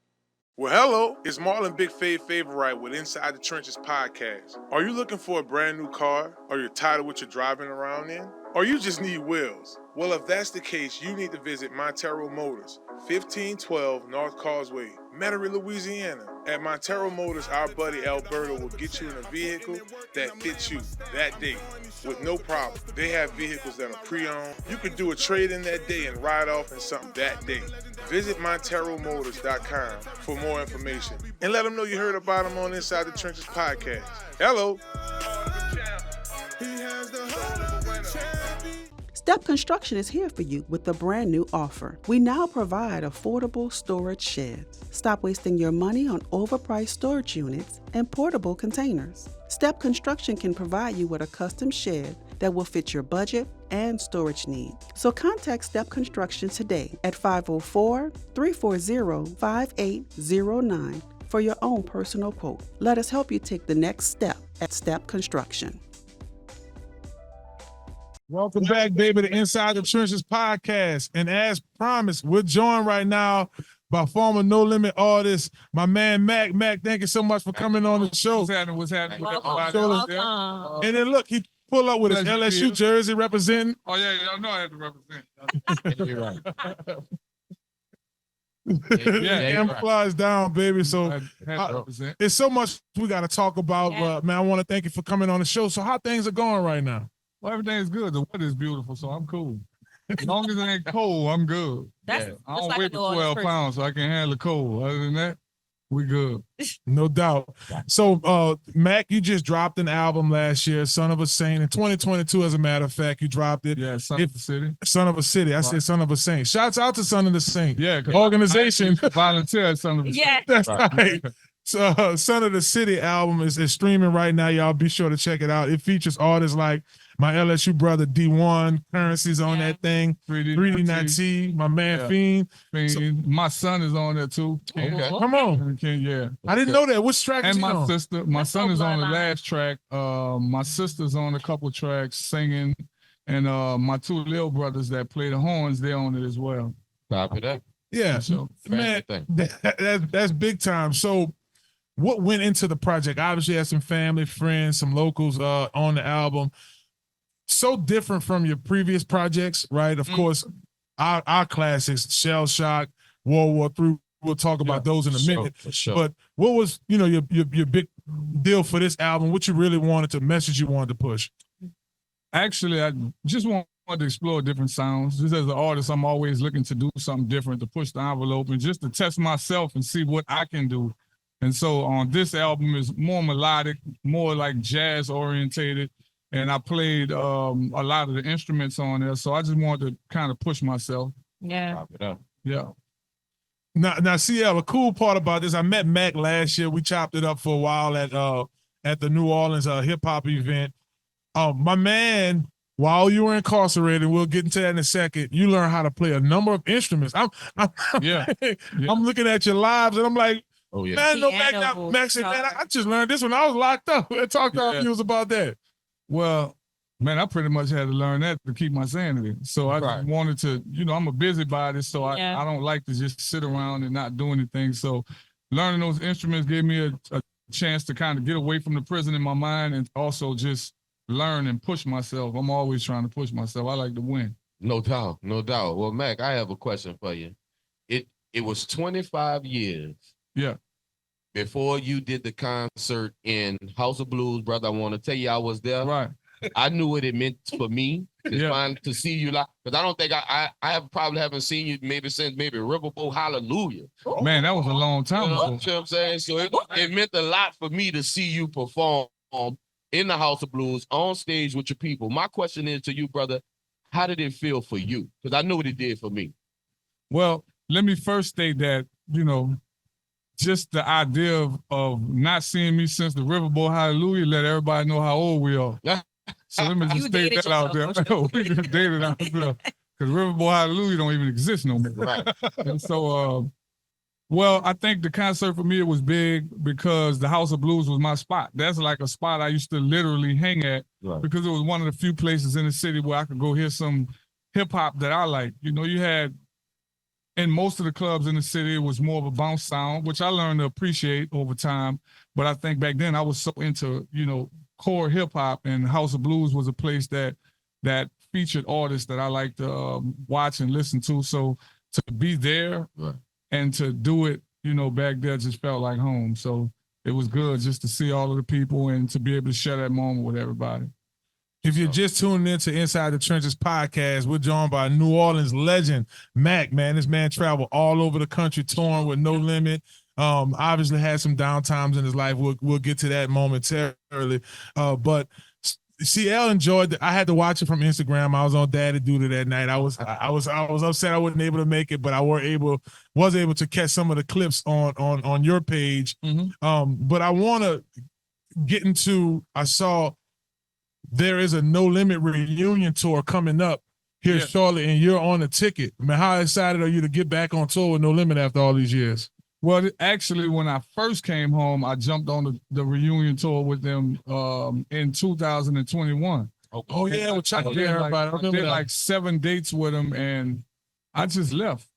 Well, hello, it's Marlon Favorite with Inside the Trenches podcast. Are you looking for a brand new car? Or you're tired of what you're driving around in? Or you just need wheels? Well, if that's the case, you need to visit Montero Motors, 1512 North Causeway, Metairie, Louisiana. At Montero Motors, our buddy Alberto will get you in a vehicle that fits you that day with no problem. They have vehicles that are pre-owned. You could do a trade-in that day and ride off in something that day. Visit MonteroMotors.com for more information and let them know you heard about them on Inside the Trenches podcast. Hello. Step Construction is here for you with a brand new offer. We now provide affordable storage sheds. Stop wasting your money on overpriced storage units and portable containers. Step Construction can provide you with a custom shed that will fit your budget and storage needs. So contact Step Construction today at 504-340-5809 for your own personal quote. Let us help you take the next step at Step Construction. Welcome back, baby, to Inside the Trenches podcast. And as promised, we're joined right now by former No Limit artist, my man Mac. Mac, thank you so much for coming on the show. What's happening? Welcome. And then look, he pull up with his LSU jersey representing. Oh, yeah, y'all know I had to represent. You're right. Camouflage down, baby. So it's so much we got to talk about. Man, I want to thank you for coming on the show. So how things are going right now? Well, everything's good. The weather's beautiful, so I'm cool. As long as it ain't cold, I'm good. I don't weigh 12 pounds, so I can handle the cold. Other than that, we good. No doubt. So, Mac, you just dropped an album last year, Son of a Saint. In 2022, as a matter of fact, you dropped it. Yeah, Son of a City. Son of a City. I said Son of a Saint. Shouts out to Son of the Saint. Yeah. Organization. Volunteer at Son of a Saint. Yeah. That's right. So, Son of the City album is streaming right now. Y'all be sure to check it out. It features artists like my LSU brother D1, Currency's on that thing. 3D Nati, my man Fiend. So, my son is on there too. Okay. Come on. Yeah. I didn't know that. Which track is he my on? sister. My son is on the last track. My sister's on a couple tracks singing. And my 2 little brothers that play the horns, they're on it as well. Copy that. Yeah. So, man, that's big time. So what went into the project? Obviously, you had some family, friends, some locals on the album. So different from your previous projects, right? Of course, our classics, Shell Shock, World War III we'll talk about those in a minute. For sure. But what was, your big deal for this album? What you really wanted to message you wanted to push? Actually, I just wanted to explore different sounds. Just as an artist, I'm always looking to do something different, to push the envelope and just to test myself and see what I can do. And so on this album is more melodic, more like jazz orientated. And I played a lot of the instruments on there. So I just wanted to kind of push myself. Yeah. Yeah. Now, CL, the cool part about this, I met Mac last year. We chopped it up for a while at the New Orleans hip hop event. My man, while you were incarcerated, we'll get into that in a second, you learned how to play a number of instruments. I'm looking at your lives and I'm like, oh yeah, man, no Mac said, man, I just learned this when I was locked up. Talk to our viewers about that. Well, man, I pretty much had to learn that to keep my sanity. So I just wanted to, I'm a busybody, so I don't like to just sit around and not do anything. So learning those instruments gave me a chance to kind of get away from the prison in my mind and also just learn and push myself. I'm always trying to push myself. I like to win. No doubt, no doubt. Well, Mac, I have a question for you. It was 25 years. Yeah. Before you did the concert in House of Blues, brother, I want to tell you I was there. Right. I knew what it meant for me to see you live. Because I don't think I probably haven't seen you since Riverboat Hallelujah. Man, that was a long time ago. You know what I'm saying? So it meant a lot for me to see you perform in the House of Blues on stage with your people. My question is to you, brother, how did it feel for you? Because I know what it did for me. Well, let me first state that, just the idea of not seeing me since the Riverboat Hallelujah let everybody know how old we are. So let me just state that out there. We just dated out there. Because Riverboat Hallelujah don't even exist no more. Right. And so, well, I think the concert for me, it was big because the House of Blues was my spot. That's like a spot I used to literally hang at because it was one of the few places in the city where I could go hear some hip hop that I like. You had, in most of the clubs in the city, it was more of a bounce sound, which I learned to appreciate over time. But I think back then I was so into, core hip hop, and House of Blues was a place that featured artists that I like to watch and listen to. So to be there and to do it, back there just felt like home. So it was good just to see all of the people and to be able to share that moment with everybody. If you're just tuning into Inside the Trenches podcast, we're joined by New Orleans legend, Mac, man. This man traveled all over the country touring with No Limit. Obviously had some downtimes in his life. We'll get to that momentarily. But CL enjoyed I had to watch it from Instagram. I was on Daddy Duty that night. I was upset I wasn't able to make it, but I was able to catch some of the clips on your page. Mm-hmm. But I want to get into, I saw there is a No Limit reunion tour coming up here in Charlotte, and you're on the ticket. I mean, how excited are you to get back on tour with No Limit after all these years? Well, actually, when I first came home, I jumped on the reunion tour with them in 2021. Oh yeah, well, I did like 7 dates with them, and I just left.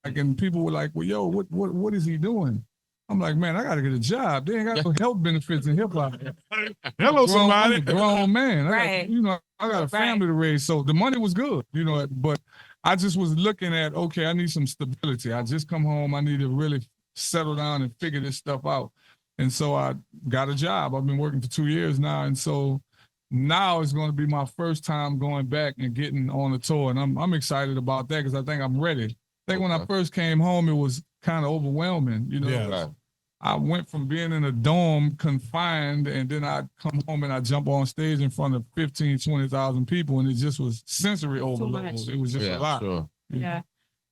And people were like, "Well, yo, what is he doing?" I'm like, "Man, I got to get a job. They ain't got no health benefits in hip hop." Hello, somebody. I'm a grown man. Right. I got a family to raise, so the money was good, but I just was looking at, okay, I need some stability. I just come home. I need to really settle down and figure this stuff out. And so I got a job. I've been working for 2 years now. And so now it's going to be my first time going back and getting on a tour. And I'm excited about that because I think I'm ready. I think when I first came home, it was kind of overwhelming. I went from being in a dorm confined, and then I come home and I jump on stage in front of 15, 20,000 people, and it just was sensory overload. It was just a lot. Sure. Yeah.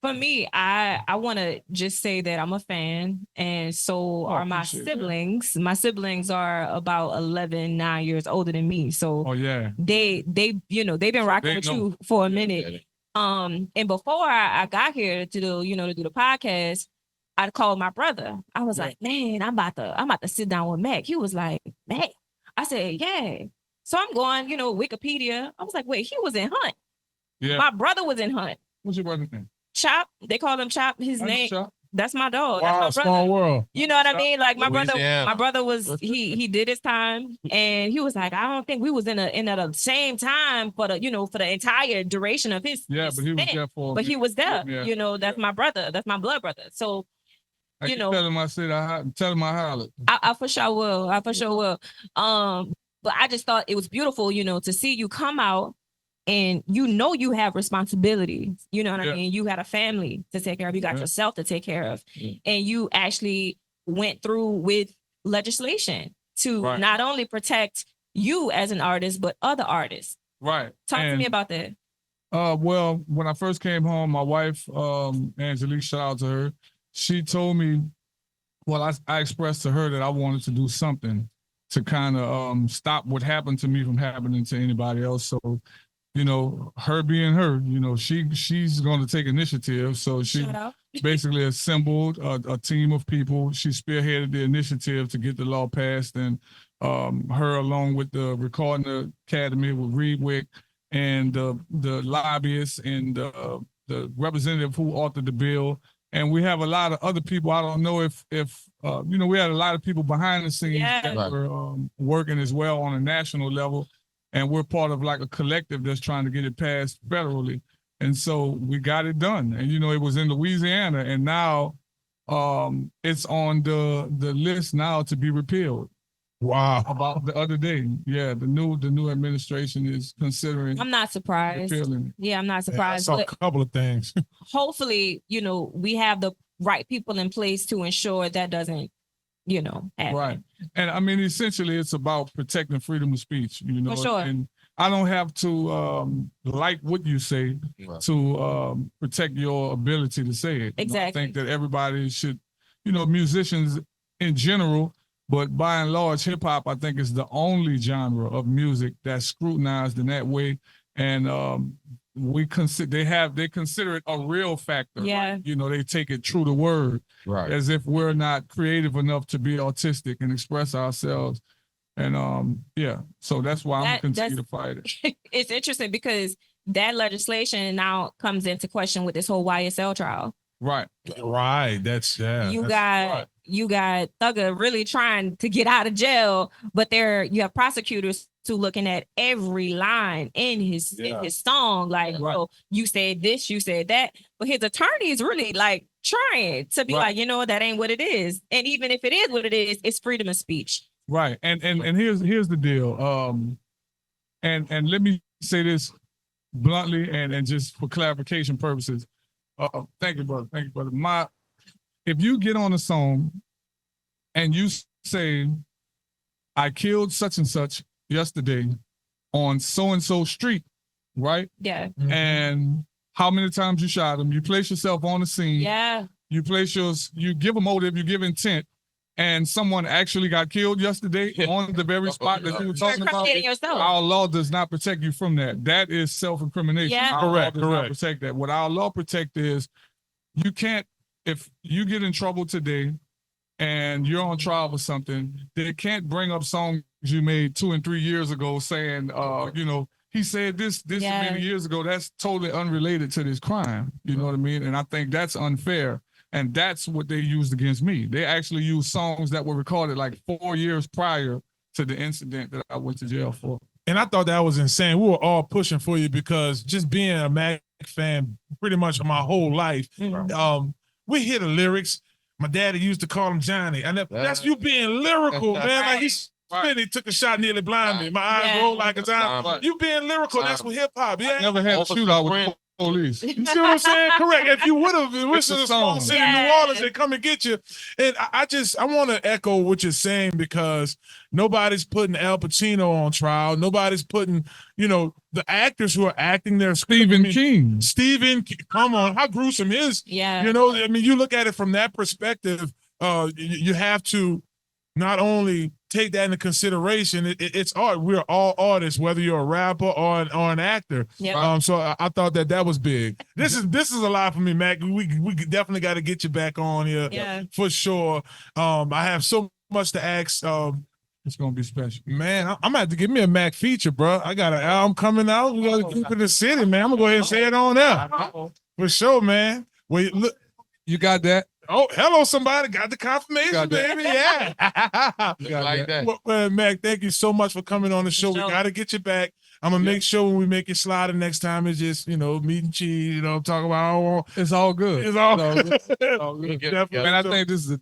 For me, I want to just say that I'm a fan, and so are my siblings. My siblings are about 9 years older than me. So they've been rocking with you for a minute. And before I got here to do the podcast, I called my brother. I was like, "Man, I'm about to sit down with Mac." He was like, "Mac." I said, "Yeah." So I'm going, Wikipedia. I was like, "Wait, he was in Hunt." Yeah. My brother was in Hunt. What's your brother's name? Chop. They call him Chop. His name. That's my dog. Wow, That's my small brother. world. You know what I mean? Like my Louisiana. brother was he did his time, and he was like, I don't think we was in the same time for the entire duration of his. Yeah, his but he was stint. there for. But he was there. Yeah. That's my brother. That's my blood brother. So. Tell him I said tell him I hollered. I for sure will. I for sure will. But I just thought it was beautiful, to see you come out and you have responsibilities. You know what I mean? You had a family to take care of. You got yourself to take care of. And you actually went through with legislation to not only protect you as an artist, but other artists. Right. Talk to me about that. Well, when I first came home, my wife, Angelique, shout out to her. She told me, I expressed to her that I wanted to do something to kind of stop what happened to me from happening to anybody else. So, her being her, she's going to take initiative. So she basically assembled a team of people. She spearheaded the initiative to get the law passed, and her, along with the Recording Academy with Reedwick and the lobbyists and the representative who authored the bill. And we have a lot of other people. I don't know if we had a lot of people behind the scenes that were working as well on a national level. And we're part of like a collective that's trying to get it passed federally. And so we got it done. And, it was in Louisiana. And now it's on the list now to be repealed. Wow. About the other day. Yeah, the new administration is considering. I'm not surprised. Repealing. Yeah, I'm not surprised. I saw a couple of things. Hopefully, we have the right people in place to ensure that doesn't, happen. Right. And I mean, essentially, it's about protecting freedom of speech, For sure. And I don't have to like what you say to protect your ability to say it. Exactly. I think that everybody should, musicians in general, but by and large, hip hop, I think, is the only genre of music that's scrutinized in that way. And they consider it a real factor. Yeah. They take it true to word. Right. As if we're not creative enough to be artistic and express ourselves. And so that's why I'm gonna continue to fight it. It's interesting because that legislation now comes into question with this whole YSL trial. Right. That's You got Thugger really trying to get out of jail, but you have prosecutors to looking at every line in his song. Like, bro, you said this, you said that. But his attorney is really like trying to be like, that ain't what it is. And even if it is what it is, it's freedom of speech. Right. And here's the deal. And let me say this bluntly and just for clarification purposes. Thank you, brother. Thank you, brother. If you get on a song and you say, I killed such and such yesterday on so-and-so street, right? Yeah. And how many times you shot him, you place yourself on the scene. Yeah. You give a motive, you give intent, and someone actually got killed yesterday on the very spot that you were talking about. Yourself. Our law does not protect you from that. That is self-incrimination. Yeah. Our law does not protect that. What our law protect is you can't, if you get in trouble today and you're on trial for something, they can't bring up songs you made 2 and 3 years ago saying, he said this many years ago. That's totally unrelated to this crime. You know what I mean? And I think that's unfair. And that's what they used against me. They actually used songs that were recorded like 4 years prior to the incident that I went to jail for. And I thought that was insane. We were all pushing for you because just being a Mac fan pretty much my whole life, we hear the lyrics. My daddy used to call him Johnny. And that's you being lyrical, man. Like he took a shot, nearly blinded me. My eyes rolled like a time. You being lyrical, that's what hip hop. Yeah. Never had a shootout with police. You see what I'm saying? Correct. If you would have, this is a small city, New Orleans, they come and get you. And I want to echo what you're saying because nobody's putting Al Pacino on trial. Nobody's putting, the actors who are acting there. Stephen King, come on, how gruesome is? Yeah. You look at it from that perspective. You have to not only take that into consideration. It's art. We're all artists, whether you're a rapper or an actor. Yep. So I thought that was big. This is a lot for me, Mac. We definitely got to get you back on here for sure. I have so much to ask. It's gonna be special, man. I'm gonna have to give me a Mac feature, bro. I got an album coming out. We gotta keep it in the city, man. I'm gonna go ahead and say it on there for sure, man. Well, look, you got that. Oh, hello, somebody. Got the confirmation, baby. Yeah. Like that. Well, Mac, thank you so much for coming on the show. We got to get you back. I'm going to make sure when we make it slide the next time, it's just, meat and cheese, talk about It's all good. It's all good. good. It's all good. Definitely. Man, I think this is a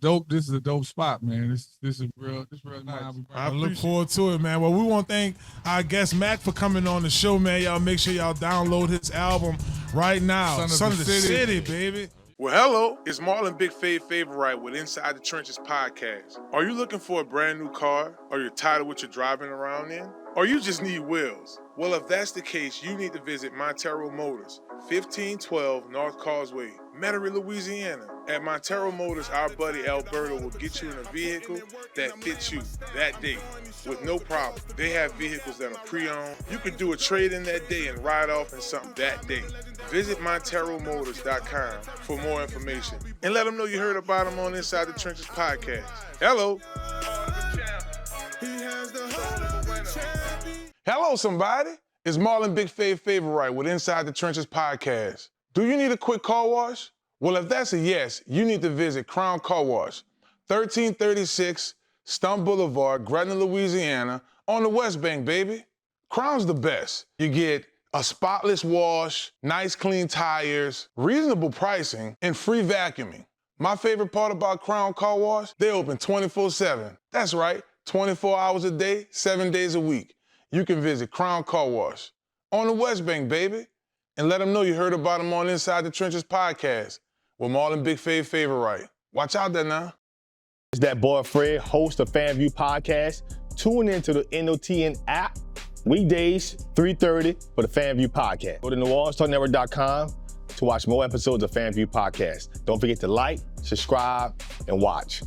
dope spot, man. This is real nice. I look forward to it, man. Well, we want to thank our guest Mac for coming on the show, man. Y'all make sure y'all download his album right now. Son of the City, baby. Well, hello. It's Marlon Favorite with Inside the Trenches podcast. Are you looking for a brand new car? Or you're tired of what you're driving around in? Or you just need wheels? Well, if that's the case, you need to visit Montero Motors, 1512 North Causeway, Metairie, Louisiana. At Montero Motors, our buddy Alberto will get you in a vehicle that fits you that day with no problem. They have vehicles that are pre-owned. You could do a trade-in that day and ride off in something that day. Visit MonteroMotors.com for more information and let them know you heard about them on Inside the Trenches podcast. Hello. Hello, somebody. It's Marlon Favorite with Inside the Trenches podcast. Do you need a quick car wash? Well, if that's a yes, you need to visit Crown Car Wash, 1336 Stumpf Boulevard, Gretna, Louisiana, on the West Bank, baby. Crown's the best. You get a spotless wash, nice clean tires, reasonable pricing, and free vacuuming. My favorite part about Crown Car Wash, they open 24/7. That's right, 24 hours a day, 7 days a week. You can visit Crown Car Wash on the West Bank, baby, and let them know you heard about them on Inside the Trenches podcast with Marlon Favorite. Watch out there now. It's that boy Fred, host of FanView Podcast. Tune into the NOTN app weekdays, 3:30 for the FanView Podcast. Go to NewOrleansTalkNetwork.com to watch more episodes of FanView Podcast. Don't forget to like, subscribe, and watch.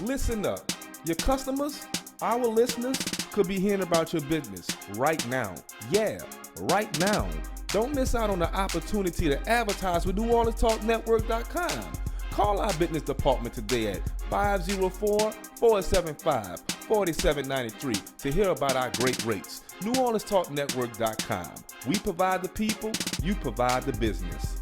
Listen up. Your customers, our listeners, could be hearing about your business right now. Yeah, right now. Don't miss out on the opportunity to advertise with NewOrleansTalkNetwork.com. Call our business department today at 504-475-4793 to hear about our great rates. NewOrleansTalkNetwork.com. We provide the people, you provide the business.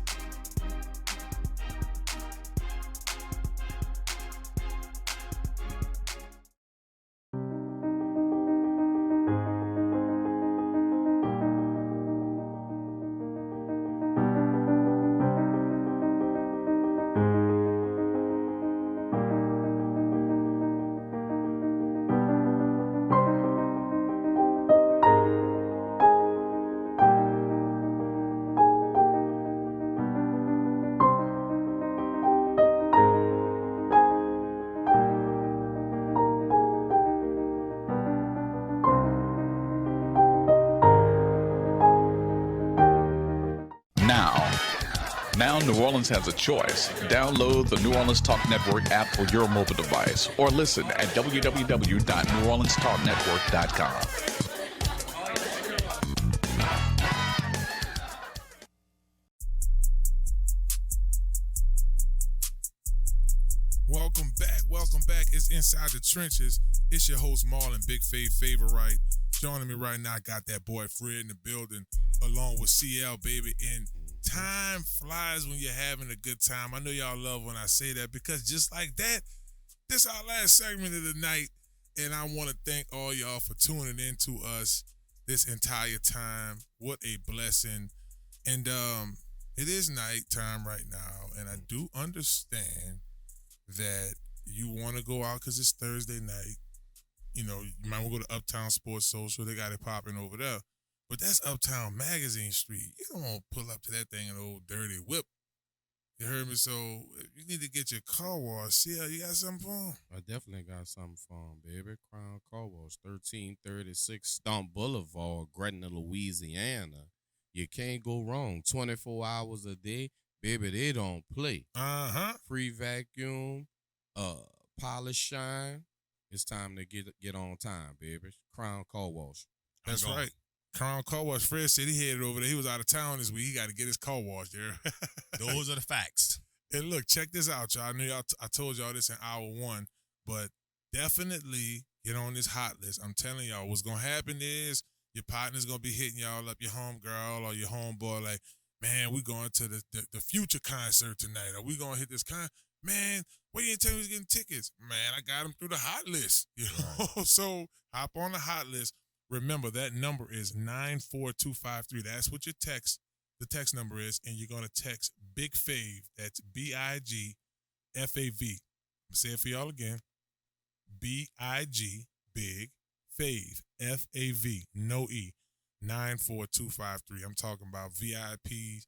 Now New Orleans has a choice. Download the New Orleans Talk Network app for your mobile device or listen at www.NewOrleansTalkNetwork.com. Welcome back. It's Inside the Trenches. It's your host, Marlon Favorite. Joining me right now, I got that boy Fred in the building, along with CL, baby. And time flies when you're having a good time. I know y'all love when I say that because just like that, this is our last segment of the night. And I want to thank all y'all for tuning in to us this entire time. What a blessing. And it is nighttime right now. And I do understand that you want to go out because it's Thursday night. You know, you might want to go to Uptown Sports Social. They got it popping over there. But that's Uptown Magazine Street. You don't want to pull up to that thing in an old dirty whip. You heard me? So you need to get your car wash. See how you got something for him? I definitely got something for him, baby. Crown Car Wash, 1336 Stumpf Boulevard, Gretna, Louisiana. You can't go wrong. 24 hours a day. Baby, they don't play. Free vacuum, polish shine. It's time to get on time, baby. Crown Car Wash. That's right. Crown Car Wash. Fred said he headed over there. He was out of town this week. He got to get his car washed there. Those are the facts. And look, check this out, y'all. I know I told y'all this in hour one, but definitely get on this hot list. I'm telling y'all, what's going to happen is your partner's going to be hitting y'all up, your homegirl or your homeboy, like, man, we going to the Future concert tonight. Are we gonna hit this Man, why you didn't tell me we was getting tickets? Man, I got them through the hot list. You know, so hop on the hot list. Remember that number is 94253. That's what the text number is, and you're gonna text BIGFAV. That's BIGFAV. I'm gonna say it for y'all again. BIG Big Fave FAV, no E, 94253. I'm talking about VIPs,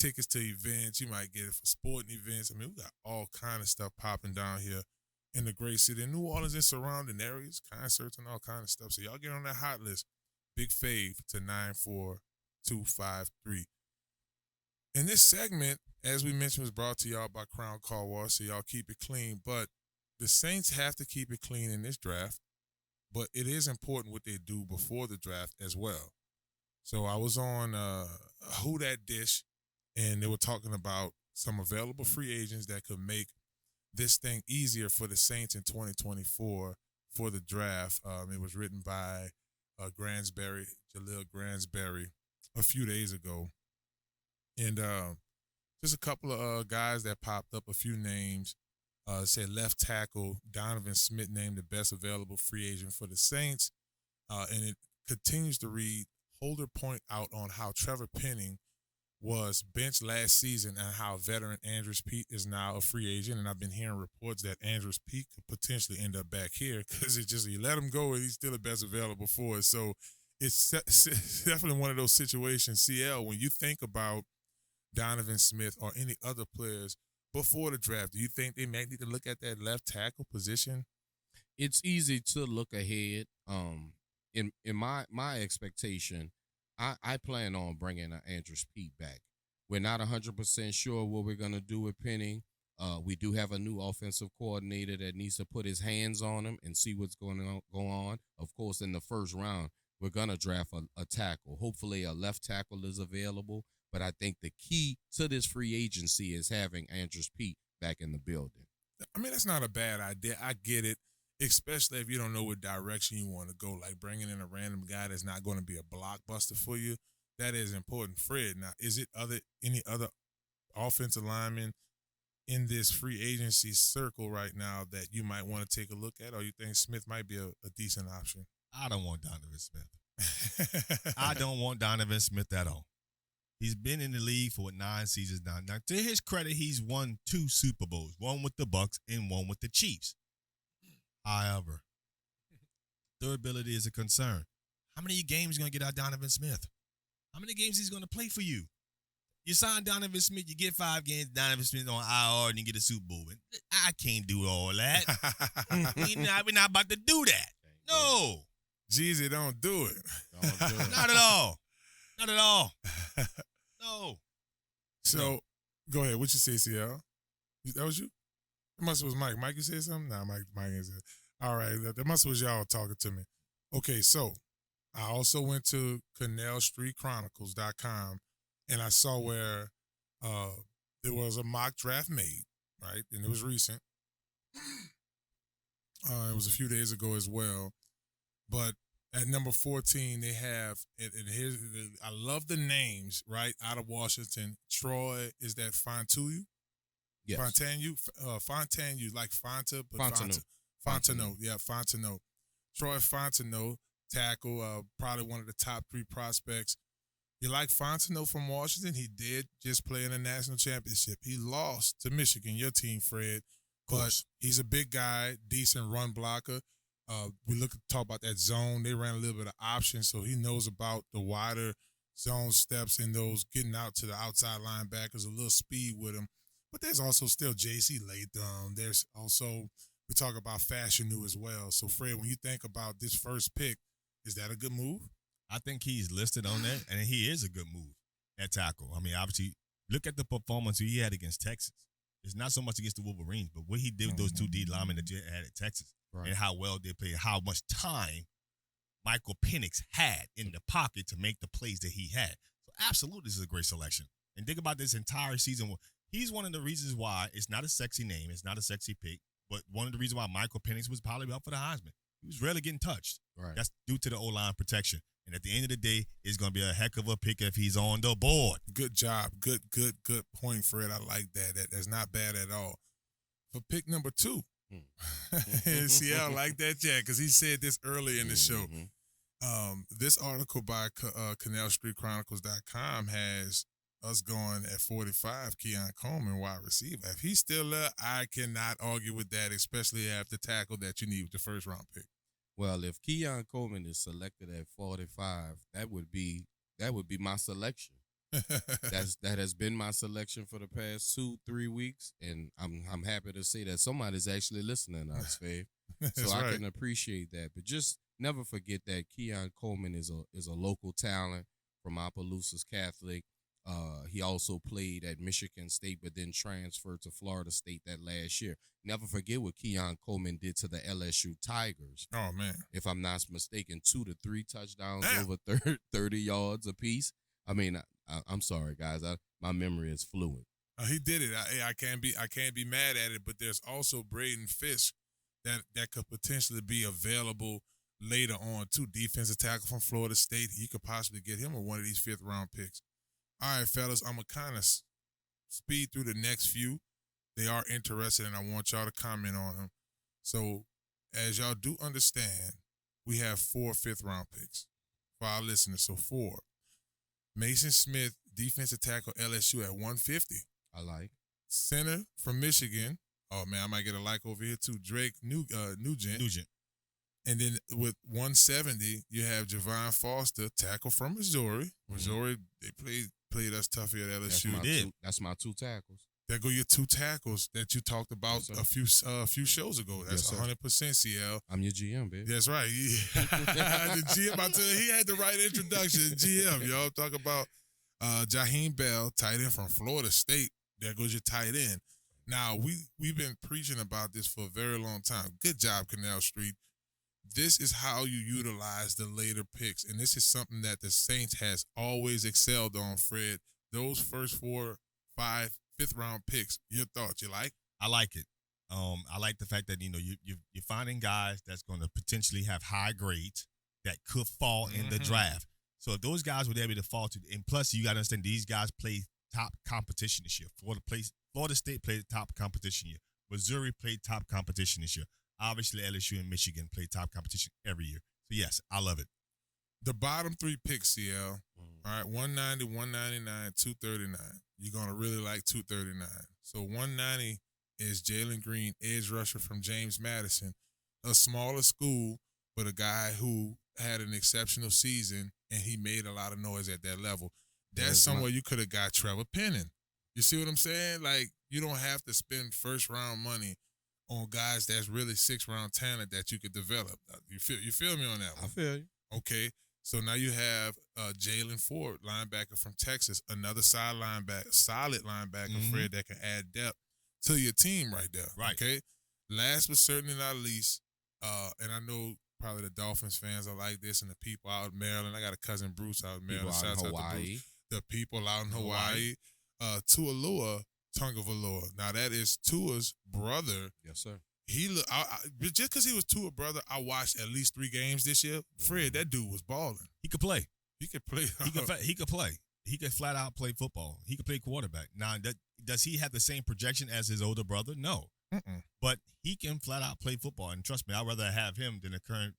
tickets to events. You might get it for sporting events. I mean, we got all kind of stuff popping down here in the great city of New Orleans and surrounding areas, concerts and all kind of stuff. So y'all get on that hot list. Big Fave to 94253. And this segment, as we mentioned, was brought to y'all by Crown Car Wash, so y'all keep it clean. But the Saints have to keep it clean in this draft, but it is important what they do before the draft as well. So I was on Who That Dish, and they were talking about some available free agents that could make this thing easier for the Saints in 2024 for the draft. It was written by Jaleel Gransberry, a few days ago. And just a couple of guys that popped up, a few names. Said left tackle Donovan Smith named the best available free agent for the Saints. And it continues to read, Holder point out on how Trevor Penning was benched last season and how veteran Andrus Peat is now a free agent. And I've been hearing reports that Andrus Peat could potentially end up back here because it's just you let him go and he's still the best available for us. So it's definitely one of those situations, CL, when you think about Donovan Smith or any other players before the draft, do you think they may need to look at that left tackle position? It's easy to look ahead. In my expectation, I plan on bringing Andrus Peat back. We're not 100% sure what we're going to do with Penning. We do have a new offensive coordinator that needs to put his hands on him and see what's going on. Of course, in the first round, we're going to draft a tackle. Hopefully, a left tackle is available. But I think the key to this free agency is having Andrus Peat back in the building. I mean, that's not a bad idea. I get it, especially if you don't know what direction you want to go. Like bringing in a random guy that's not going to be a blockbuster for you, that is important. Fred, now, is it any other offensive linemen in this free agency circle right now that you might want to take a look at, or you think Smith might be a decent option? I don't want Donovan Smith. I don't want Donovan Smith at all. He's been in the league for 9 seasons now. Now, to his credit, he's won 2 Super Bowls, one with the Bucs and one with the Chiefs. However, durability is a concern. How many games are you going to get out of Donovan Smith? How many games he's going to play for you? You sign Donovan Smith, you get 5 games, Donovan Smith on IR, and you get a Super Bowl. I can't do all that. We're not about to do that. No. Jeezy, don't do it. Not at all. Not at all. No. So, go ahead. What you say, CL? That was you? It must have was Mike. Mike, you said something? Nah, Mike is it. All right. That must have was y'all talking to me. Okay, so I also went to CornellStreetChronicles.com, and I saw where there was a mock draft made, right? And it was recent. It was a few days ago as well. But at number 14, they have, and here's, I love the names, right, out of Washington. Troy, is that Fontaine? Yes. Fontaine, like Fonta, but Fontenot. Fontenot, yeah, Fontenot. Troy Fontenot, tackle, probably one of the top 3 prospects. You like Fontenot from Washington? He did just play in a national championship. He lost to Michigan, your team, Fred, but he's a big guy, decent run blocker. We talk about that zone. They ran a little bit of option, so he knows about the wider zone steps and those getting out to the outside linebackers, a little speed with him. But there's also still J.C. Latham. There's also, we talk about Fashion New as well. So, Fred, when you think about this first pick, is that a good move? I think he's listed on that, and he is a good move at tackle. I mean, obviously, look at the performance he had against Texas. It's not so much against the Wolverines, but what he did with those 2 D linemen that you had at Texas. Right. And how well they played, how much time Michael Penix had in the pocket to make the plays that he had. So absolutely, this is a great selection. And think about this entire season. He's one of the reasons why it's not a sexy name, it's not a sexy pick, but one of the reasons why Michael Penix was probably up for the Heisman. He was rarely getting touched. Right. That's due to the O-line protection. And at the end of the day, it's going to be a heck of a pick if he's on the board. Good job. Good point, Fred. I like that. That's not bad at all. For pick number 2. See, I like that, yeah, because he said this earlier in the show. This article by CanalStreetChronicles.com has us going at 45, Keon Coleman, wide receiver. If he's still there, I cannot argue with that, especially after tackle that you need with the first round pick. Well, if Keon Coleman is selected at 45, that would be my selection. That has been my selection for the past 2-3 weeks, and I'm happy to say that somebody's actually listening to us, Fav. So I can appreciate that. But just never forget that Keon Coleman is a local talent from Opelousas Catholic. He also played at Michigan State, but then transferred to Florida State that last year. Never forget what Keon Coleman did to the LSU Tigers. Oh, man. If I'm not mistaken, 2 to 3 touchdowns over 30 yards apiece. I mean, I'm sorry, guys. My memory is fluent. He did it. I can't be mad at it, but there's also Braden Fisk that could potentially be available later on, too. Defensive tackle from Florida State. You could possibly get him with one of these 5th-round picks. All right, fellas, I'm going to kind of speed through the next few. They are interested, and I want y'all to comment on them. So, as y'all do understand, we have 4 5th-round picks for our listeners. So, 4. Mason Smith, defensive tackle, LSU at 150. I like. Center from Michigan. Oh, man, I might get a like over here, too. Drake Nugent. And then with 170, you have Javon Foster, tackle from Missouri. Missouri, they played us tough here at LSU. That's my 2 tackles. There go your 2 tackles that you talked about a few shows ago. That's 100% CL. I'm your GM, baby. That's right. The GM, I tell you, he had the right introduction. GM, y'all talk about Jaheim Bell, tight end from Florida State. There goes your tight end. Now, we've been preaching about this for a very long time. Good job, Canal Street. This is how you utilize the later picks, and this is something that the Saints has always excelled on, Fred. Those first 4, 5, 5th-round picks. Your thoughts? You like? I like it. I like the fact that you're finding guys that's going to potentially have high grades that could fall in the draft. So if those guys were able to fall to, and plus you got to understand these guys play top competition this year. Florida State played top competition year. Missouri played top competition this year. Obviously, LSU and Michigan play top competition every year. So, yes, I love it. The bottom 3 picks, CL. All right, 190, 199, 239. You're going to really like 239. So, 190 is Jalen Green, edge rusher from James Madison, a smaller school, but a guy who had an exceptional season, and he made a lot of noise at that level. That's somewhere you could have got Trevor Penning. You see what I'm saying? Like, you don't have to spend first-round money on guys that's really 6th-round talent that you could develop. You feel me on that one? I feel you. Okay, so now you have Jalen Ford, linebacker from Texas, another solid linebacker, Fred, that can add depth to your team right there. Right. Okay, last but certainly not least, and I know probably the Dolphins fans are like this, and the people out in Maryland. I got a cousin Bruce out in Maryland. Shouts out to Hawaii. Bruce. The people out in Hawaii. Tualua Tagovailoa. Now that is Tua's brother. Yes, sir. He just because he was Tua's brother, I watched at least 3 games this year. Fred, that dude was balling. He could play. He could play. He could play. He could flat out play football. He could play quarterback. Now, does he have the same projection as his older brother? No. But he can flat out play football. And trust me, I'd rather have him than the current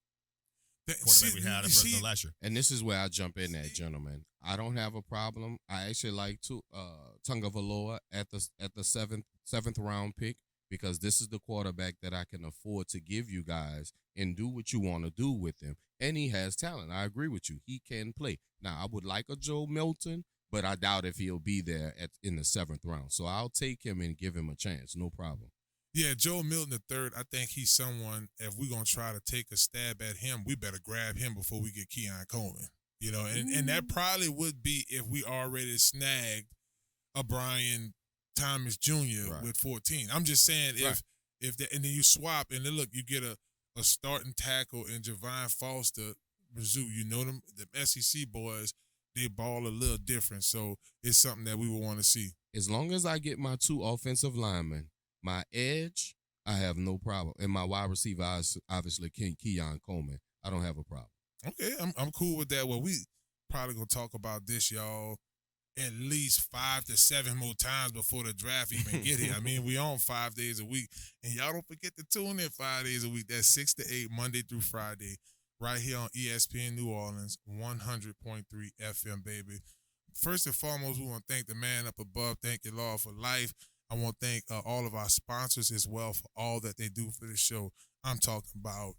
quarterback we had last year. And this is where I jump in at, gentlemen. I don't have a problem. I actually like Tagovailoa at the seventh round pick, because this is the quarterback that I can afford to give you guys and do what you want to do with him. And he has talent. I agree with you. He can play. Now, I would like a Joe Milton, but I doubt if he'll be there in the 7th round. So I'll take him and give him a chance. No problem. Yeah, Joe Milton III, I think he's someone, if we're going to try to take a stab at him, we better grab him before we get Keon Coleman. You know, and that probably would be if we already snagged a Brian Thomas Jr. with 14. I'm just saying if that, and then you swap, and then look, you get a starting tackle in Javon Foster, Mizzou. You know them SEC boys, they ball a little different. So it's something that we would want to see. As long as I get my 2 offensive linemen, my edge, I have no problem. And my wide receiver, obviously, Keon Coleman, I don't have a problem. Okay, I'm cool with that. Well, we probably gonna talk about this, y'all, at least 5 to 7 more times before the draft even get here. I mean, we on 5 days a week, and y'all don't forget to tune in 5 days a week. That's 6 to 8, Monday through Friday, right here on ESPN New Orleans, 100.3 FM, baby. First and foremost, we want to thank the man up above. Thank you, Lord, for life. I want to thank all of our sponsors as well for all that they do for the show. I'm talking about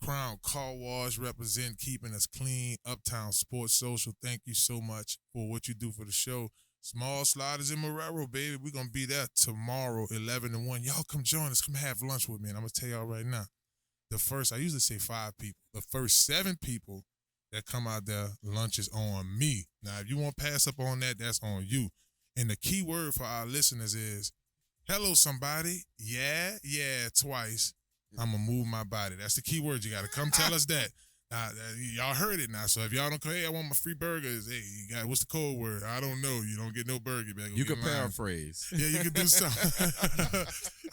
Crown Car Wash, represent keeping us clean. Uptown Sports Social, thank you so much for what you do for the show. Small Sliders in Marrero, baby. We're going to be there tomorrow, 11 to 1. Y'all come join us. Come have lunch with me. And I'm going to tell y'all right now, I usually say 5 people. The first 7 people that come out there, lunch is on me. Now, if you want to pass up on that, that's on you. And the key word for our listeners is, hello, somebody. Yeah, twice. I'm going to move my body. That's the key word. You got to come tell us that. Y'all heard it now. So if y'all don't come, hey, I want my free burgers. Hey, you got what's the code word? I don't know. You don't get no burger. You can paraphrase. Yeah, you can do something.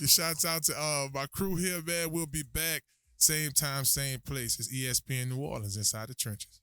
Shouts out to my crew here, man. We'll be back. Same time, same place. It's ESPN New Orleans, Inside the Trenches.